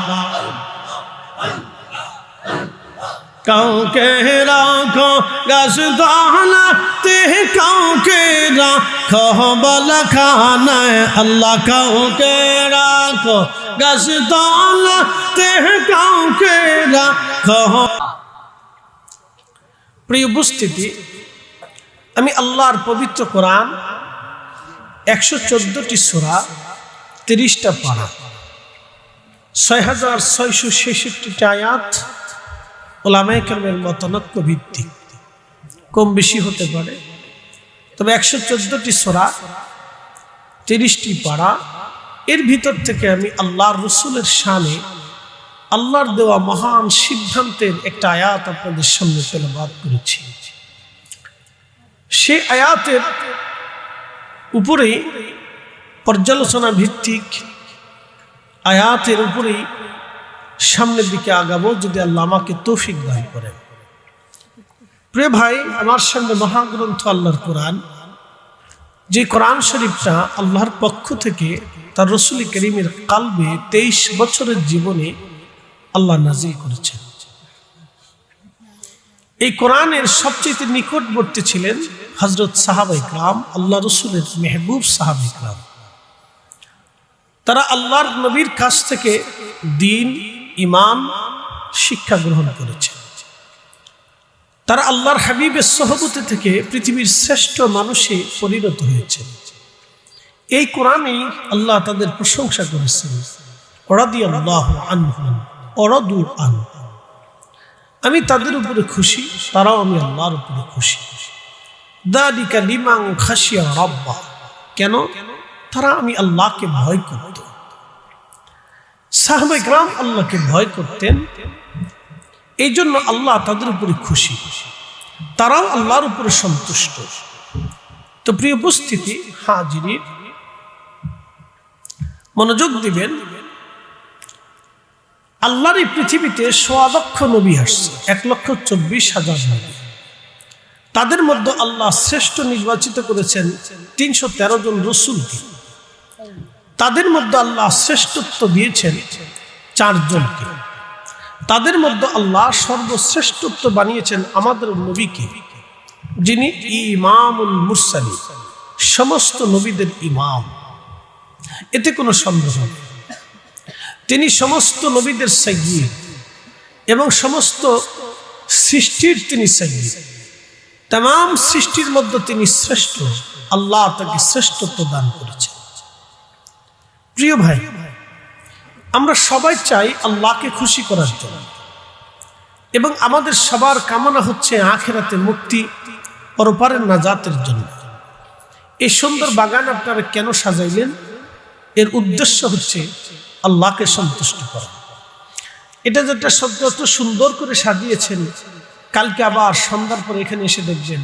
কাউকে রাখো গাছ তলাতে, কাউকে রাখো বাগানে। আল্লাহ কাউকে রাখো গাছ তলাতে, কাউকে রাখো। প্রিয় উপস্থিতি, আমি আল্লাহর পবিত্র কোরআন 114টি সূরা, 30টা পারা, 6666টি আয়াত ওলামায়ে কেরামের মতানৈক্য ভিত্তিক। কম বেশি হতে পারে, তবে 114টি সূরা, 30টি পারা। এর ভিতর থেকে আমি আল্লাহর রাসূলের শানে আল্লাহর দেওয়া মহান সিদ্ধান্তের একটা আয়াত আপনাদের সামনে তেলাওয়াত করেছি। সেই আয়াতের উপরে পর্যালোচনা ভিত্তিক আয়াতের উপরেই সামনের দিকে আগাবো, যদি আল্লাহ আমাকে তৌফিক দান করেন। প্রিয় ভাই, আমার সামনে মহাগ্রন্থ আল্লাহর কোরআন, যে কোরআন শরীফটা আল্লাহর পক্ষ থেকে তার রাসূল করিমের কলবে 23 বছরের জীবনে আল্লাহ নাজিল করেছেন। এই কোরআনের সবচেয়ে নিকটবর্তী ছিলেন হযরত সাহাবায়ে কেরাম, আল্লাহ রাসূলের মেহবুব সাহাবায়ে কেরাম। তারা আল্লাহর নবীর কাছ থেকে দ্বীন, ঈমান শিক্ষা গ্রহণ করেছে। তারা আল্লাহর হাবিবের সোহবতে থেকে পৃথিবীর শ্রেষ্ঠ মানুষে পরিণত হয়েছে। এই কোরআনেই আল্লাহ তাদের প্রশংসা করেছেন, রাদিয়াল্লাহু আনহুম ওয়া রাদু আন। আমি তাদের উপরে খুশি, তারাও আমি আল্লাহর উপরে খুশি। যালিকা লিমান খাশিয়া রাব্বাহ। কেন? তারা আমি আল্লাহকে ভয় করত। সাহাবায়ে কেরাম আল্লাহকে ভয় করতেন, এই জন্য আল্লাহ তাদের উপরে খুশি, তারাও আল্লাহর উপরে সন্তুষ্ট। তো প্রিয় উপস্থিতি, হাজিরিন, মনোযোগ দিবেন। আল্লাহর এই পৃথিবীতে ১.৫ লক্ষ নবী আসছে, ১,২৪,০০০ নবী। তাদের মধ্যে আল্লাহ শ্রেষ্ঠ নির্বাচিত করেছেন ৩১৩ জন রাসূলকে। তাদের মধ্যে আল্লাহ শ্রেষ্ঠত্ব দিয়েছেন ৪ জনকে। তাদের মধ্যে আল্লাহ সর্বশ্রেষ্ঠত্ব বানিয়েছেন আমাদের নবীকে, যিনি ইমামুল মুরসালিন, সমস্ত নবীদের ইমাম। এতে কোনো সন্দেহ নেই। তিনি সমস্ত নবীদের সাইয়্যিদ এবং সমস্ত সৃষ্টির তিনি সাইয়্যিদ। तमाम সৃষ্টির মধ্যে তিনি শ্রেষ্ঠ। আল্লাহ তাকে শ্রেষ্ঠত্ব দান করেছেন। প্রিয় ভাই, আমরা সবাই চাই আল্লাহকে খুশি করার জন্য, এবং আমাদের সবার কামনা হচ্ছে আখিরাতে মুক্তি, পরপারের নাজাতের জন্য। এই সুন্দর বাগান আপনারা কেন সাজাইলেন? এর উদ্দেশ্য হচ্ছে আল্লাহকে সন্তুষ্ট করা। এটা যেটা যত সুন্দর করে সাজিয়েছেন, কালকে আবার সন্ধ্যার পর এখানে এসে দেখবেন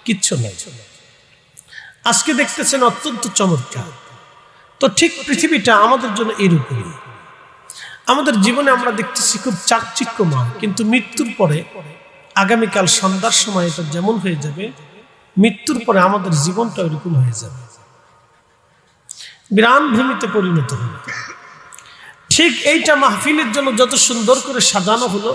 কিচ্ছু নেই। আজকে দেখতেছেন অত্যন্ত চমৎকার। তো ঠিক পৃথিবীটা আমাদের জন্য এরকমই। আমাদের জীবনে আমরা দেখতেছি খুব চাকচিক্যময়, কিন্তু মৃত্যুর পরে, আগামীকাল সন্ধ্যার সময় এটা যেমন হয়ে যাবে, মৃত্যুর পরে আমাদের জীবনটা এরকম হয়ে যাবে, বিরান ভূমিতে পরিণত হবে। ঠিক এইটা মাহফিলের জন্য যত সুন্দর করে সাজানো হলো,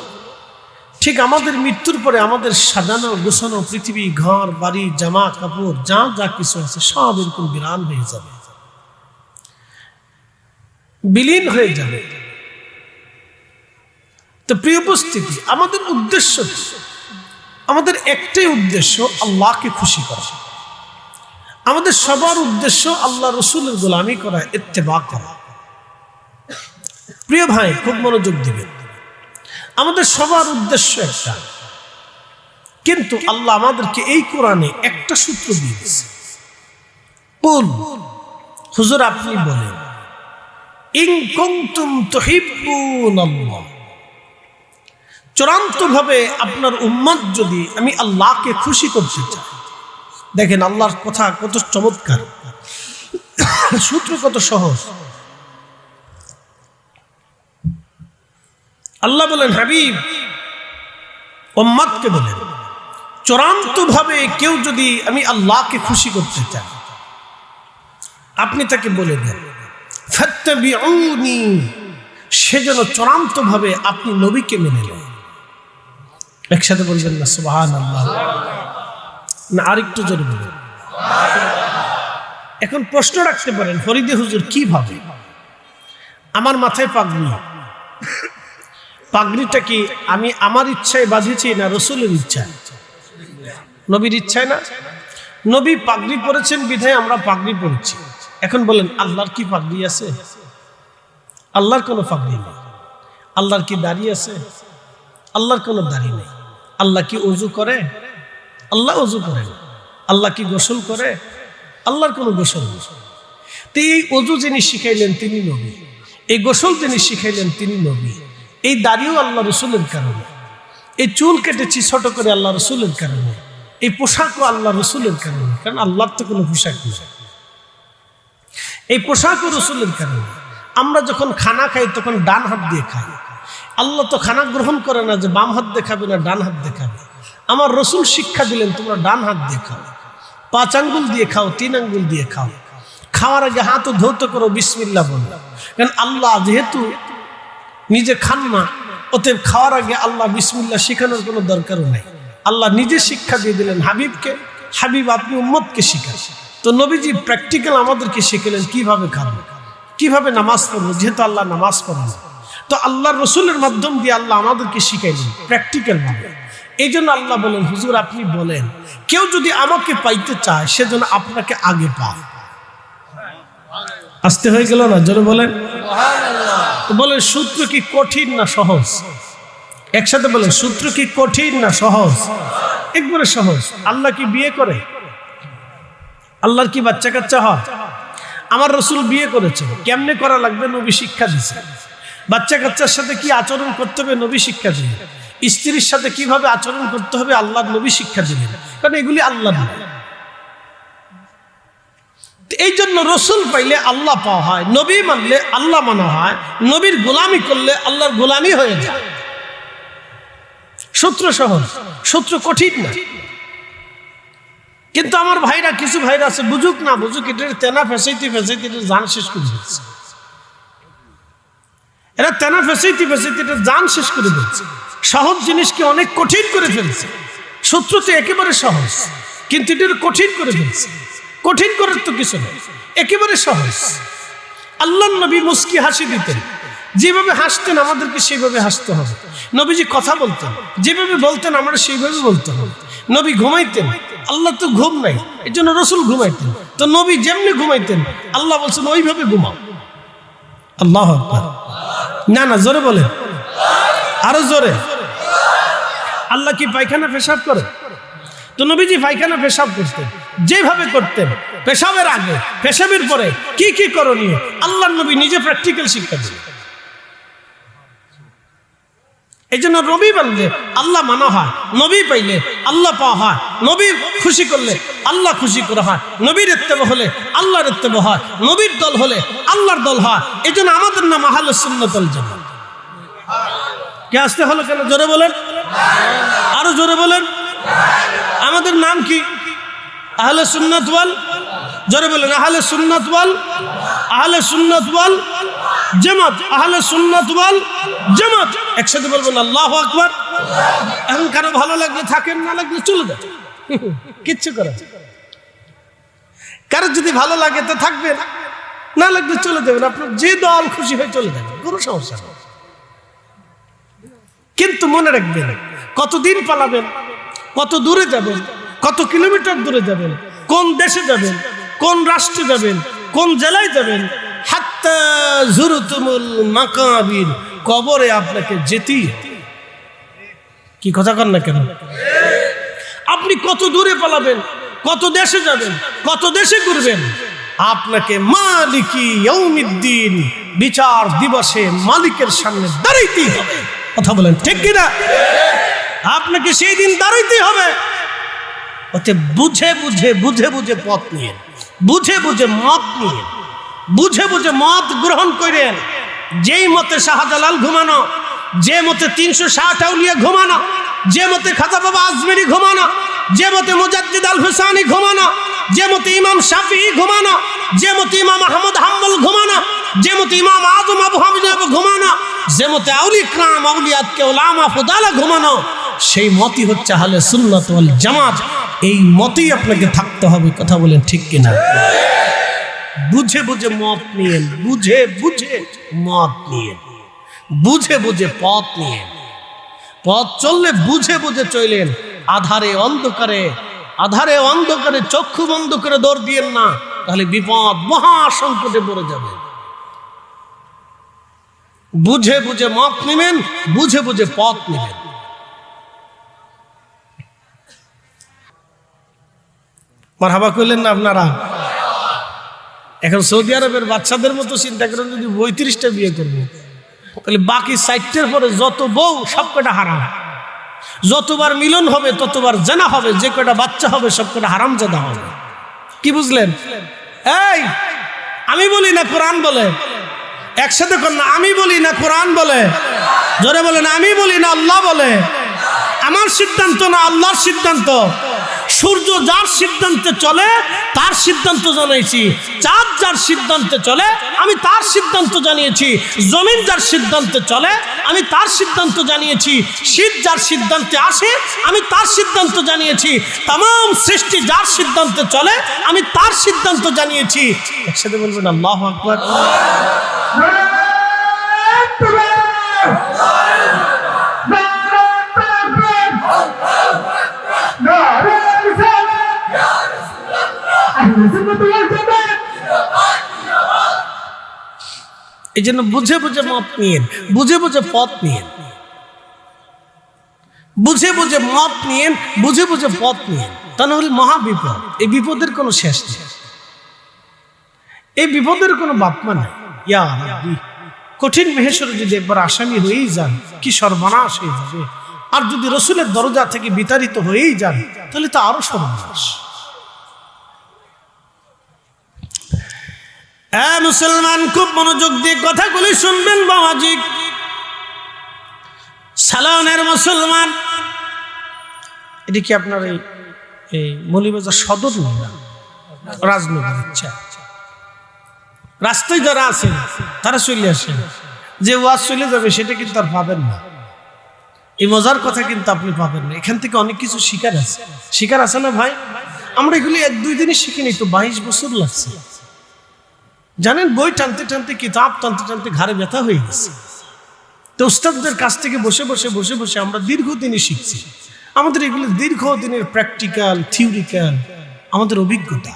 ঠিক আমাদের মৃত্যুর পরে আমাদের সাজানো গোছানো পৃথিবী, ঘর বাড়ি, জামা কাপড়, যা যা কিছু আছে সব এরকম বিরান হয়ে যাবে, বিলীন হয়ে যাবে। তো প্রিয় উপস্থিতি, আমাদের উদ্দেশ্য, আমাদের একটাই উদ্দেশ্য, আল্লাহকে খুশি করা। আমাদের সবার উদ্দেশ্য আল্লাহ রসুলের গোলামি করা, ইত্তেবা করা। প্রিয় ভাই, খুব মনোযোগ দিবেন। আমাদের সবার উদ্দেশ্য একটা, কিন্তু আল্লাহ আমাদেরকে এই কোরআনে একটা সূত্র দিয়ে দিয়েছে। হুজুর আপনি বলেন, ইন কুনতুম তুহিব্বুনাল্লাহ, চূড়ান্ত ভাবে আপনার উম্মত যদি আমি আল্লাহকে খুশি করতে চাই। দেখেন আল্লাহর কথা কত চমৎকার, সূত্র কত সহজ। আল্লাহ বলেন, হাবিব উম্মতকে বলেন, চূড়ান্ত ভাবে কেউ যদি আমি আল্লাহকে খুশি করতে চাই, আপনি তাকে বলে দেন ফাত্তাবিউনি, সেজন্য চূড়ান্ত ভাবে আপনি নবীকে মেনে নেন। একসাথে বলবেন না সুবহানাল্লাহ? না আরেকটু জোরে বলুন। এখন প্রশ্ন রাখতে পারেন, ফরিদে হুজুর কিভাবে? আমার মাথায় পাগড়ি, পাগড়িটা কি আমি আমার ইচ্ছায় বাঁধেছি না রসুলের ইচ্ছায়? নবীর ইচ্ছায় না? নবী পাগড়ি পরেছেন বিধায় আমরা পাগড়ি পরেছি। এখন বলেন, আল্লাহর কি পাগড়ি আছে? আল্লাহর কোনো পাগড়ি নেই। আল্লাহর কি দাড়ি আছে? আল্লাহর কোনো দাড়ি নেই। আল্লাহ কি ওযু করে? আল্লাহ ওযু করে না। আল্লাহ কি গোসল করে? আল্লাহর কোনো গোসল নেই। তো এই ওযু যিনি শিখাইলেন তিনি নবী, এই গোসল যিনি শিখাইলেন তিনি নবী। এই দাড়িও আল্লাহ রসুলের কারণে, এই চুল কেটেছি ছোট করে আল্লাহ রসুলের কারণে, এই পোশাকও আল্লাহ রসুলের কারণে। কারণ আল্লাহর তো কোনো পোশাক নেই, এই পোশাকও রসুলের কারণে। আমরা যখন খানা খাই তখন ডান হাত দিয়ে খাই। আল্লাহ তো খানা গ্রহণ করে না যে বাম হাত দিয়ে খাবে না ডান হাত দিয়ে খাবে। আমার রসুল শিক্ষা দিলেন তোমরা ডান হাত দিয়ে খাও, 5 আঙ্গুল দিয়ে খাও, 3 আঙ্গুল দিয়ে খাও। খাওয়ার আগে হাতও ধৌত করো, বিসমিল্লাহ বলো। কারণ আল্লাহ যেহেতু নিজে খান না, অতএব খাওয়ার আগে আল্লাহ বিসমিল্লাহ শেখানোর কোনো দরকারও নাই। আল্লাহ নিজে শিক্ষা দিয়ে দিলেন হাবিবকে, হাবিব আপনি উম্মতকে শিখান। তো নবীজি প্র্যাকটিক্যাল আমাদেরকে শিখলেন কিভাবে খাবো, কিভাবে নামাজ পড়বো, যেহেতু আল্লাহ নামাজ পড়েন। তো আল্লাহর রসুলের মাধ্যম দিয়ে আল্লাহ আমাদেরকে শিখাইলেন প্র্যাকটিক্যাল ভাবে। এই জন্য আল্লাহ বলেন, হুজুর আপনি বলেন কেউ যদি আমাকে পাইতে চায় সেজন্য আপনাকে আগে পায়। আসতে হয়ে গেল না? জোরে বলেন। তো বলেন সূত্র কি কঠিন না সহজ? একসাথে বলেন, সূত্র কি কঠিন না সহজ? একবারে সহজ। আল্লাহ কি বিয়ে করে? আল্লাহর কি বাচ্চা কাচ্চা হয়? আমার রসুল বিয়ে করেছে, কেমনে করা লাগবে নবী শিক্ষা দিছে। বাচ্চা কাচ্চার সাথে কি আচরণ করতে হবে নবী শিক্ষা দিলেন। স্ত্রীর সাথে কিভাবে আচরণ করতে হবে আল্লাহর নবী শিক্ষা দিলেন, কারণ এগুলি আল্লাহ। এই জন্য রসুল পাইলে আল্লাহ পাওয়া হয়, নবী মানলে আল্লাহ মানা হয়, নবীর গোলামি করলে আল্লাহর গোলামি হয়ে যায়। সূত্র সহজ, সূত্র কঠিন না। কিন্তু আমার ভাইরা, কিছু ভাইরা আছে বুঝুক না বুঝুক, এটার তেনা ফেসাইতে ফেসাইতে এটা জান শেষ করে দিচ্ছে। এরা তেনা ফেসাইতে ফেসাইতে এটা জান শেষ করে দিচ্ছে। সহজ জিনিসকে অনেক কঠিন করে ফেলছে। সূত্র তো একেবারে সহজ, কিন্তু এটা কঠিন করে ফেলছে। কঠিন করার তো কিছু নেই, একেবারে সহজ। আল্লাহর নবী মুস্কি হাসি দিতেন, যেভাবে হাসতেন আমাদেরকে সেইভাবে হাসতে হবে। নবীজি কথা বলতেন, যেভাবে বলতেন আমরা সেইভাবে বলতে হবে। নবী ঘুমাইতেন, আল্লাহ তো ঘুম নাই, এই জন্য রসুল ঘুমাইতেন। তো নবী যেমনি ঘুমাইতেন আল্লাহ বলছেন ওইভাবে ঘুমাও। আল্লাহু আকবার। না না, জোরে বলে, আরো জোরে। আল্লাহ কি পায়খানা পেশাব করে? তো নবীজি পায়খানা পেশাব করতেন, যেভাবে করতেন। পেশাবের আগে পেশাবের পরে কি কি করণীয় আল্লাহর নবী নিজে প্র্যাকটিক্যাল শিক্ষা দিলেন। এই জন্য নবী বললে আল্লাহ মানা হয়, নবী পাইলে আল্লাহ পাওয়া হয়, নবী খুশি করলে আল্লাহ খুশি করা হয়, নবীর ইত্তেবা হলে আল্লাহর ইত্তেবা হয়, নবীর দল হলে আল্লাহর দল হয়। এই জন্য আমাদের নাম আহলুস সুন্নাত ওয়াল জামাত। কে আসতে হলো কেন? জোরে বলেন, আরো জোরে বলেন। আমাদের নাম কি? আহলে সুন্নাত ওয়াল, জোরে বলেন, আহলে সুন্নাত ওয়াল, আহলে সুন্নাত ওয়াল জামাত, আহলে সুন্নাত ওয়াল জামাত। একসাথে বলবেন আল্লাহু আকবার। এখন কারো ভালো লাগলে থাকেন, না লাগলে চলে যান, কিচ্ছু করার। কারো যদি ভালো লাগে তো থাকবেন, না লাগলে চলে যাবেন। আপনার যে দল খুশি হয়ে চলে যাবেন, কোনো সমস্যা নেই। কিন্তু মনে রাখবেন, কতদিন পালাবেন, কত দূরে যাবেন, কত কিলোমিটার দূরে যাবেন, কোন দেশে যাবেন, কোন রাষ্ট্রে যাবেন, কোন জেলায় যাবেন, হাত্তা যুরতুমুল মাকাবির, কবরে আপনাকে যেতেই। কি কথা কন না কেন? আপনি কত দূরে পালাবেন, কত দেশে যাবেন, কত দেশে ঘুরবেন, আপনাকে মালিকি ইয়াউমিদ্দিন, বিচার দিবসে মালিকের সামনে দাঁড়াইতেই হবে। কথা বলেন ঠিক কিনা? আপনাকে সেই দিন দাঁড়াইতে হবে। ওতে বুঝে বুঝে বুঝে বুঝে পথ নিয়ে, বুঝে বুঝে মত নিয়ে, বুঝে বুঝে মত গ্রহণ করেন। যেই মতে শাহজালাল ঘুমানো, যে মতে 360 আউলিয়া ঘুমানো, যে মতে খাজা বাবা আজমেরি ঘুমানো, যে মতে মুজাদ্দিদ আল হুসাইনি ঘুমানো, যে মতে ইমাম শাফিঈ ঘুমানো, যে মতে ইমাম আহমদ হাম্বল ঘুমানো, যে মতে ইমাম আজম আবু হানিফা ঘুমানো, যে মতে আউলিয়া ইকরাম আউলিয়াতকে উলামা ফুদালা ঘুমানো, সেই মতই হচ্ছে আহলে সুন্নাত ওয়াল জামাত। এই মতই আপনাকে থাকতে হবে। কথা বলেন ঠিক কিনা? বুঝে বুঝে মত নিয়ে, বুঝে বুঝে মত নিয়ে, বুঝে বুঝে পথ নিয়ে। পথ চললে বুঝে বুঝে চলেন। আধারে অন্ধকারে, আধারে অন্ধকারে চক্ষু বন্ধ করে দৌড় দিয়েন না, তাহলে বিপদ, মহা সংকটে পড়ে যাবে। বুঝে বুঝে মত নেবেন, বুঝে বুঝে পথ নেবেন। মারহাবা কইলেন না আপনারা? এখন সৌদি আরবের বাচ্চাদের মতো চিন্তা করেন, যদি ৩৫টা বিয়ে করবো, তাহলে বাকি 60টার পরে যত বউ সব কটা হারাম। যতবার মিলন হবে ততবার জানা হবে, যে কটা বাচ্চা হবে সব কটা হারাম জাদা হবে। কি বুঝলেন? এই আমি বলি না কোরআন বলে? একসাথে কর না, আমি বলি না কোরআন বলে? জোরে বলেন, আমি বলি না আল্লাহ বলে? আমার সিদ্ধান্ত না আল্লাহর সিদ্ধান্ত? সূর্য যার সিদ্ধান্তে চলে তার সিদ্ধান্ত জানাইছি, চাঁদ যার সিদ্ধান্তে চলে আমি তার সিদ্ধান্ত জানিয়েছি, জমিন যার সিদ্ধান্তে চলে আমি তার সিদ্ধান্ত জানিয়েছি, শীত যার সিদ্ধান্তে আসে আমি তার সিদ্ধান্ত জানিয়েছি, तमाम সৃষ্টি যার সিদ্ধান্তে চলে আমি তার সিদ্ধান্ত জানিয়েছি। একসাথে বলবেন আল্লাহু আকবার। এই জন্য বুঝে বুঝে মত নিয়েন, বুঝে বুঝে পথ নিয়েন, বুঝে বুঝে মত নিয়েন, বুঝে বুঝে পথ নিয়েন, তা না হলে মহা বিপদ। এই বিপদের কোনো শেষ নেই, এই বিপদের কোনো বাপমা নাই। ইয়া রাব্বি, কঠিন মেহেশরে যদি একবার আসামি হয়েই যান কি সর্বনাশ হয়ে যাবে। আর যদি রসুলের দরজা থেকে বিতাড়িত হয়েই যান তাহলে তো আরো সর্বনাশ। মুসলমান খুব মনোযোগ দিয়ে কথাগুলি শুনবেন বাবাজি। সালাউনের মুসলমান, এটি কি আপনার এই মৌলভীবাজার সদর না রাজনগর? ইচ্ছা রাস্তায় যারা আছেন তারা চলে আসেন, যে ওয়াজ চলে যাবে সেটা কিন্তু আর পাবেন না। এই মজার কথা কিন্তু আপনি পাবেন না। এখান থেকে অনেক কিছু শিকার আছে, শিকার আছে না ভাই? আমরা এগুলি 1-2 দিনে শিখিনি, তো 22 বছর লাগছে জানেন। বই টানতে টানতে, কিতাব টানতে টানতে ঘাড়ে ব্যথা হয়ে গেছে। তো উস্তাদদের কাছ থেকে বসে বসে বসে বসে আমরা দীর্ঘদিনই শিখছি। আমাদের এগুলো দীর্ঘদিনের প্র্যাকটিক্যাল, থিওরিক্যাল আমাদের অভিজ্ঞতা।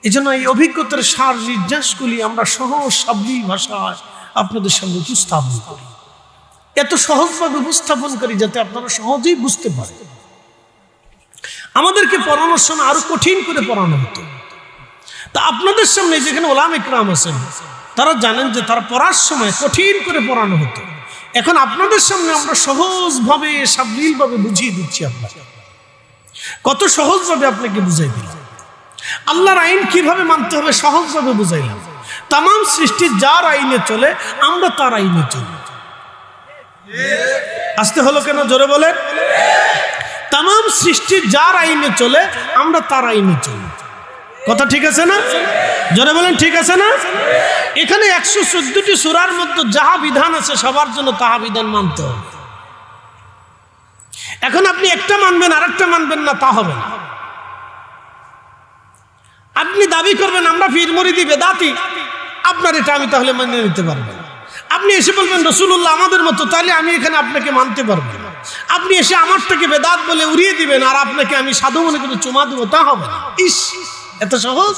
এই জন্য এই অভিজ্ঞতার সার নির্যাসগুলি আমরা সহজ সাবলীল ভাষায় আপনাদের সামনে উপস্থাপন করি। এত সহজভাবে উপস্থাপন করি যাতে আপনারা সহজেই বুঝতে পারেন। আমাদেরকে পড়ানোর সময় আরো কঠিন করে পড়ানো হতো। তা আপনাদের সামনে যেখানে ওলামা ইকরাম আছেন তারা জানেন যে তারা পড়ার সময় কঠিন করে পড়ানো হতো। এখন আপনাদের সামনে আমরা সহজভাবে সাবলীলভাবে বুঝিয়ে দিচ্ছি। আপনাকে কত সহজভাবে আপনাকে বুঝাই দিলাম। আল্লাহর আইন কিভাবে মানতে হবে সহজভাবে বুঝাইলাম। तमाम সৃষ্টি যার আইনে চলে আমরা তার আইনে চলি। আসতে হলো কেন? জোরে বলেন। तमाम সৃষ্টি যার আইনে চলে আমরা তার আইনে চলি। কথা ঠিক আছে না? জোরে বলেন ঠিক আছে না? এখানে 114টি সূরার মধ্যে যাহা বিধান আছে সবার জন্য তাহা বিধান মানতে হবে। এখন আপনি একটা মানবেন আরেকটা মানবেন না, তা হবে না। আপনি দাবি করবেন আমরা পীর মুরিদি বেদাতি, আপনার এটা আমি তাহলে মেনে নিতে পারবো না। আপনি এসে বলবেন রাসূলুল্লাহ আমাদের মতো, তাহলে আমি এখানে আপনাকে মানতে পারবো না। আপনি এসে আমারটাকে বেদাত বলে উড়িয়ে দিবেন আর আপনাকে আমি সাধু মনে করে চুমা দেবো, তা হবে না। ইস, এত সহজ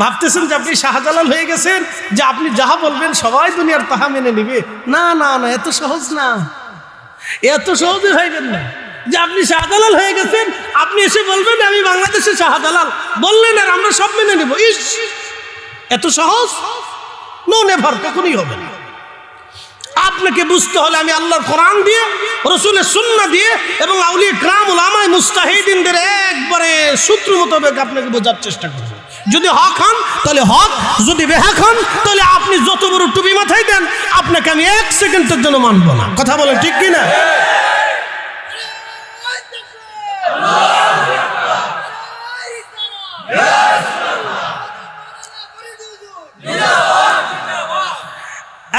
ভাবতেছেন যে আপনি শাহজালাল হয়ে গেছেন, যে আপনি যাহা বলবেন সবাই দুনিয়ার তাহা মেনে নিবে? না না না, এত সহজ না, এত সহজে হইবেন না যে আপনি শাহজালাল হয়ে গেছেন, আপনি এসে বলবেন আমি বাংলাদেশে শাহজালাল বললেন আর আমরা সব মেনে নেব। ইস, এত সহজ? নো নেভার, কখনোই হবে না। আপনাকে বুঝতে হলে আমি আল্লাহর কোরআন দিয়ে, রাসূলের সুন্নাহ দিয়ে এবং আউলিয়া কিরাম উলামায়ে মুস্তাহিদিনদের একবারে সূত্র মোতাবেক আপনাকে বোঝার চেষ্টা করব। যদি হক হন তাহলে হক, যদি বেহক হন তাহলে আপনি যত বড় টুপি মাথায় দেন আপনাকে আমি 1 সেকেন্ডের জন্য মানব না। কথা বলেন ঠিক কি না?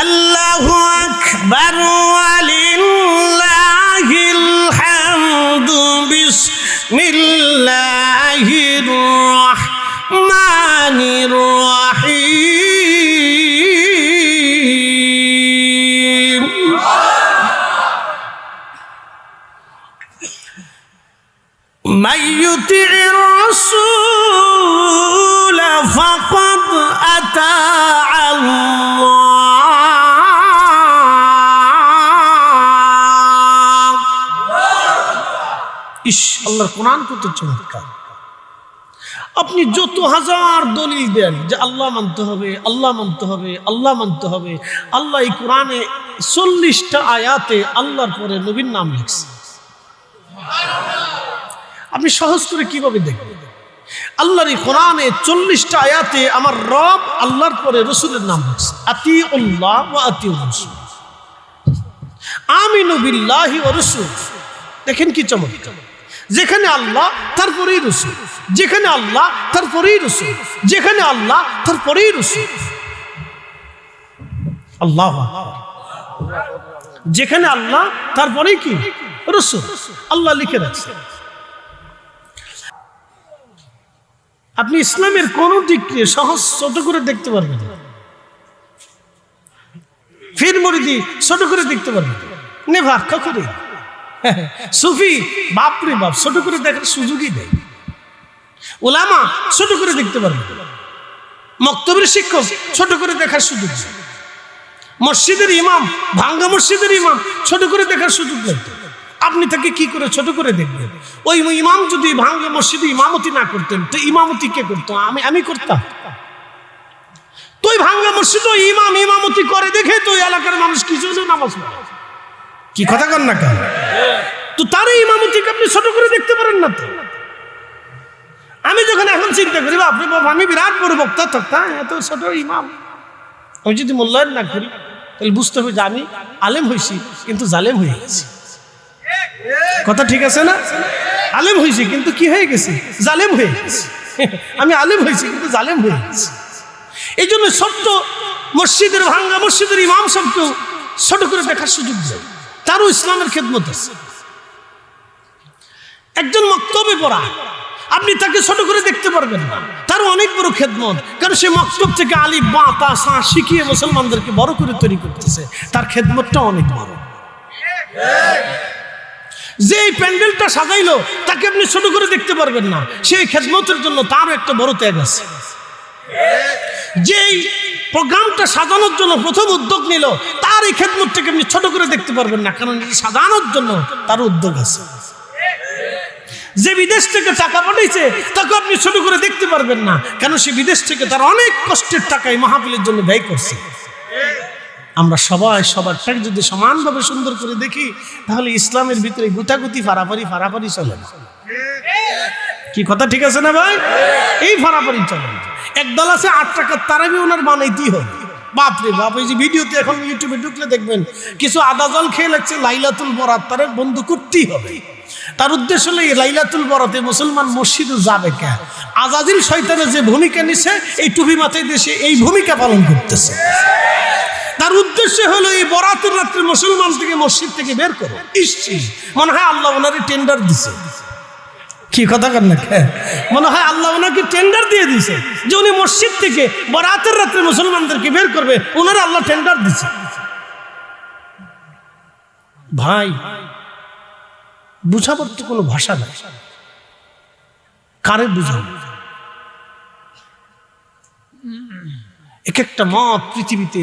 আল্লাহু আকবার ওয়ালিল্লাহিল হামদু বিসমিল্লাহির রাহমানির রাহিম। মাইয়ুতির রাসূল ফাকাদ আতা আল্লাহ। আল্লাহর কোরআন কত চমৎকার। আপনি যত হাজার দলিল দেন যে আল্লাহ মানতে হবে, আল্লাহ মানতে হবে, আল্লাহ মানতে হবে, আল্লাহ এই কোরআনে 40টা আয়াতে আল্লাহর পরে নবীর নাম লিখছে। আপনি সহজ করে কিভাবে দেখবেন? আল্লাহর এই কোরআনে 40টা আয়াতে আমার রব আল্লাহর পরে রাসূলের নাম লিখছে। আতিউল্লাহ ওয়া আতিউর রাসূল, আমিনু বিল্লাহি ওয়া রাসূল। দেখেন কি চমৎকার, যেখানে আল্লাহ তারপরেই রাসূল, যেখানে আল্লাহ তারপরেই রাসূল, যেখানে আল্লাহ তারপরেই রাসূল। আল্লাহু আকবার। যেখানে আল্লাহ তারপরেই কি রাসূল, আল্লাহ লিখে রাখছেন। আপনি ইসলামের কোন দিককে সহজ ছোট করে দেখতে পারবেন না, ফির মুরিদি ছোট করে দেখতে পারবেন নেভার, কখনোই। সুফি বাপরে বাপ ছোট করে দেখার সুযোগই নেই। উলামা ছোট করে দেখতে পারবেন, মক্তবের শিক্ষক ছোট করে দেখার সুযোগ নেই, মসজিদের ইমাম, ভাঙ্গা মসজিদের ইমাম ছোট করে দেখার সুযোগ নেই। আপনি তাকে কি করে ছোট করে দেখবেন? ওই ইমাম যদি ভাঙ্গা মসজিদে ইমামতি না করতেন তো ইমামতি কে করতো? আমি করতাম। তুই ভাঙ্গা মসজিদ ইমাম ইমামতি করে দেখে তো এলাকার মানুষ কিছু নামাজ পড়ে। কি কথা কন না কেন? তো তার ইমামতিকে আপনি ছোট করে দেখতে পারেন না তো। আমি যখন এখন চিন্তা করি বাপরে বাপ, আমি বিরাট বড় বক্তা থাকতাম, এত ছোট ইমাম। আমি যদি মূল্যায়ন না করি তাহলে বুঝতে হবে যে আমি আলেম হয়েছি কিন্তু জালেম হয়ে গেছি। কথা ঠিক আছে না? আলেম হয়েছি কিন্তু কি হয়ে গেছি? জালেম হয়ে গেছি। আমি আলেম হয়েছি কিন্তু জালেম হয়ে গেছি। এই জন্য ছোট্ট মসজিদের, ভাঙ্গা মসজিদের ইমাম সবকেও ছোট করে দেখার সুযোগ দেয়। তারও ইসলামের খেদমত আছে। একজন মক্তবে পড়া, আপনি তাকে ছোট করে দেখতে পারবেন না, তারও অনেক বড় খেদমত। কারণ সে মক্তব থেকে আলিফ বা তা সা শিখিয়ে মুসলমানদেরকে বড় করে তৈরি করতেছে, তার খেদমতটা অনেক বড়। যে এই প্যান্ডেলটা সাজাইলো তাকে আপনি ছোট করে দেখতে পারবেন না, সেই খেদমতের জন্য তারও একটা বড় ত্যাগ আছে। যেই প্রোগ্রামটা সাজানোর জন্য প্রথম উদ্যোগ নিল, তার এই খেদমতটাকে আপনি ছোট করে দেখতে পারবেন না, কারণ সাজানোর জন্য তার উদ্যোগ আছে। যে বিদেশ থেকে টাকা পাঠিয়েছে তাকে আপনি ছোট করে দেখতে পারবেন না, কেন সে বিদেশ থেকে তার অনেক কষ্টের টাকা এই মাহফিলের জন্য ব্যয় করছে। আমরা সবাই সবারটাকে যদি সমানভাবে সুন্দর করে দেখি তাহলে ইসলামের ভিতরে গুতাগুতি ফারাফারি চলে না। কি কথা ঠিক আছে না ভাই? এই ফারাফারি চলে না। একদল আছে 8 টাকার তারাবি ওনার বানাইতেই হবে। বাপরে বাপ, এই যে ভিডিওতে এখন ইউটিউবে ঢুকলে দেখবেন কিছু আদা জল খেয়ে লাগছে লাইলাতুল বরাত, তার বন্ধ করতেই হবে। তার উদ্দেশ্য হলো এই লাইলাতুল বরাতে মুসলমান মসজিদে যাবে কে? আজাজিল শয়তানের যে ভূমিকা নিছে এই টুপি মাথায় দেশে এই ভূমিকা পালন করতেছে। তার উদ্দেশ্য হলো এই বরাতের রাত্রে মুসলমান থেকে মসজিদ থেকে বের করো। ইসছি মনে হয় আল্লাহ ওনারে টেন্ডার দিছে। কি কথা কর না? মনে হয় আল্লাহ ওনাকে টেন্ডার দিয়ে দিছে যে উনি মসজিদ থেকে বরাতের রাত্রে মুসলমানদেরকে বের করবে, ওনারা আল্লাহ টেন্ডার দিছে। ভাই বুঝাবার তো কোনো ভাষা নাই, কারে বুঝাবো? এক একটা মত পৃথিবীতে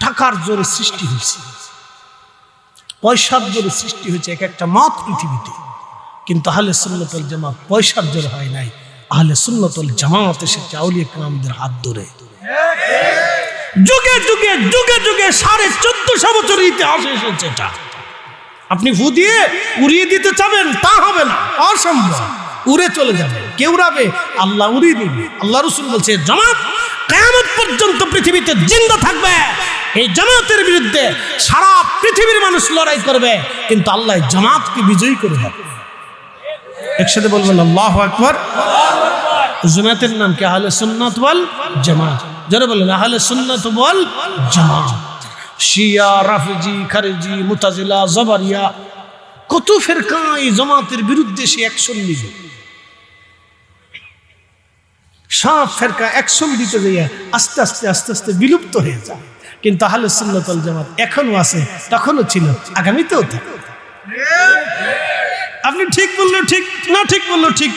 টাকার জোরে সৃষ্টি হয়েছে, পয়সার জোরে সৃষ্টি হয়েছে এক একটা মত পৃথিবীতে। কিন্তু আহলে সুন্নাত ওয়াল জামাত পয়সার জোরে হয় নাই, আহলে সুন্নাত ওয়াল জামাত এসেছে আউলিয়া কেরামদের হাত ধরে। যুগে যুগে যুগে যুগে 1450 বছরের ইতিহাস এসেছে। এটা আপনি ফু দিয়ে উড়িয়ে দিতে চাবেন তা হবে না, অসম্ভব। উড়ে চলে যাবে, কে উড়াবে? আল্লাহ উড়িয়ে দিবে। আল্লাহ রাসূল বলছে জামাত কিয়ামত পর্যন্ত পৃথিবীতে জিন্দা থাকবে। এই জামাতের বিরুদ্ধে সারা পৃথিবীর মানুষ লড়াই করবে, কিন্তু আল্লাহ জামাতকে বিজয়ী করে হবে। একসাথে বলবেন আল্লাহু আকবার। জামাতের নাম কি? আহলে সুন্নাত ওয়াল জামাত। যারা বলেন আহলে সুন্নাত ওয়াল জামাত। শিয়া, রাফিজি, খারিজি, মুতাজিলা, জাবারিয়া, কত ফিরকা এই জামাতের বিরুদ্ধে সে অ্যাকশন নিবে। সব ফিরকা অ্যাকশন দিতে গিয়ে আস্তে আস্তে আস্তে আস্তে বিলুপ্ত হয়ে যায়। কিন্তু আহলে সুন্নাত ওয়াল জামাত এখনো আছে, তখনও ছিল, আগামীতেও থাকবে। আপনি ঠিক বললেও ঠিক, না ঠিক বললেও ঠিক।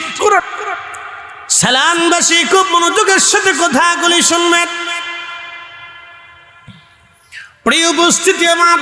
সালামবাসী খুব মনোযোগের সাথে কথাগুলি শুনবেন। প্রিয় উপস্থিতি আমার,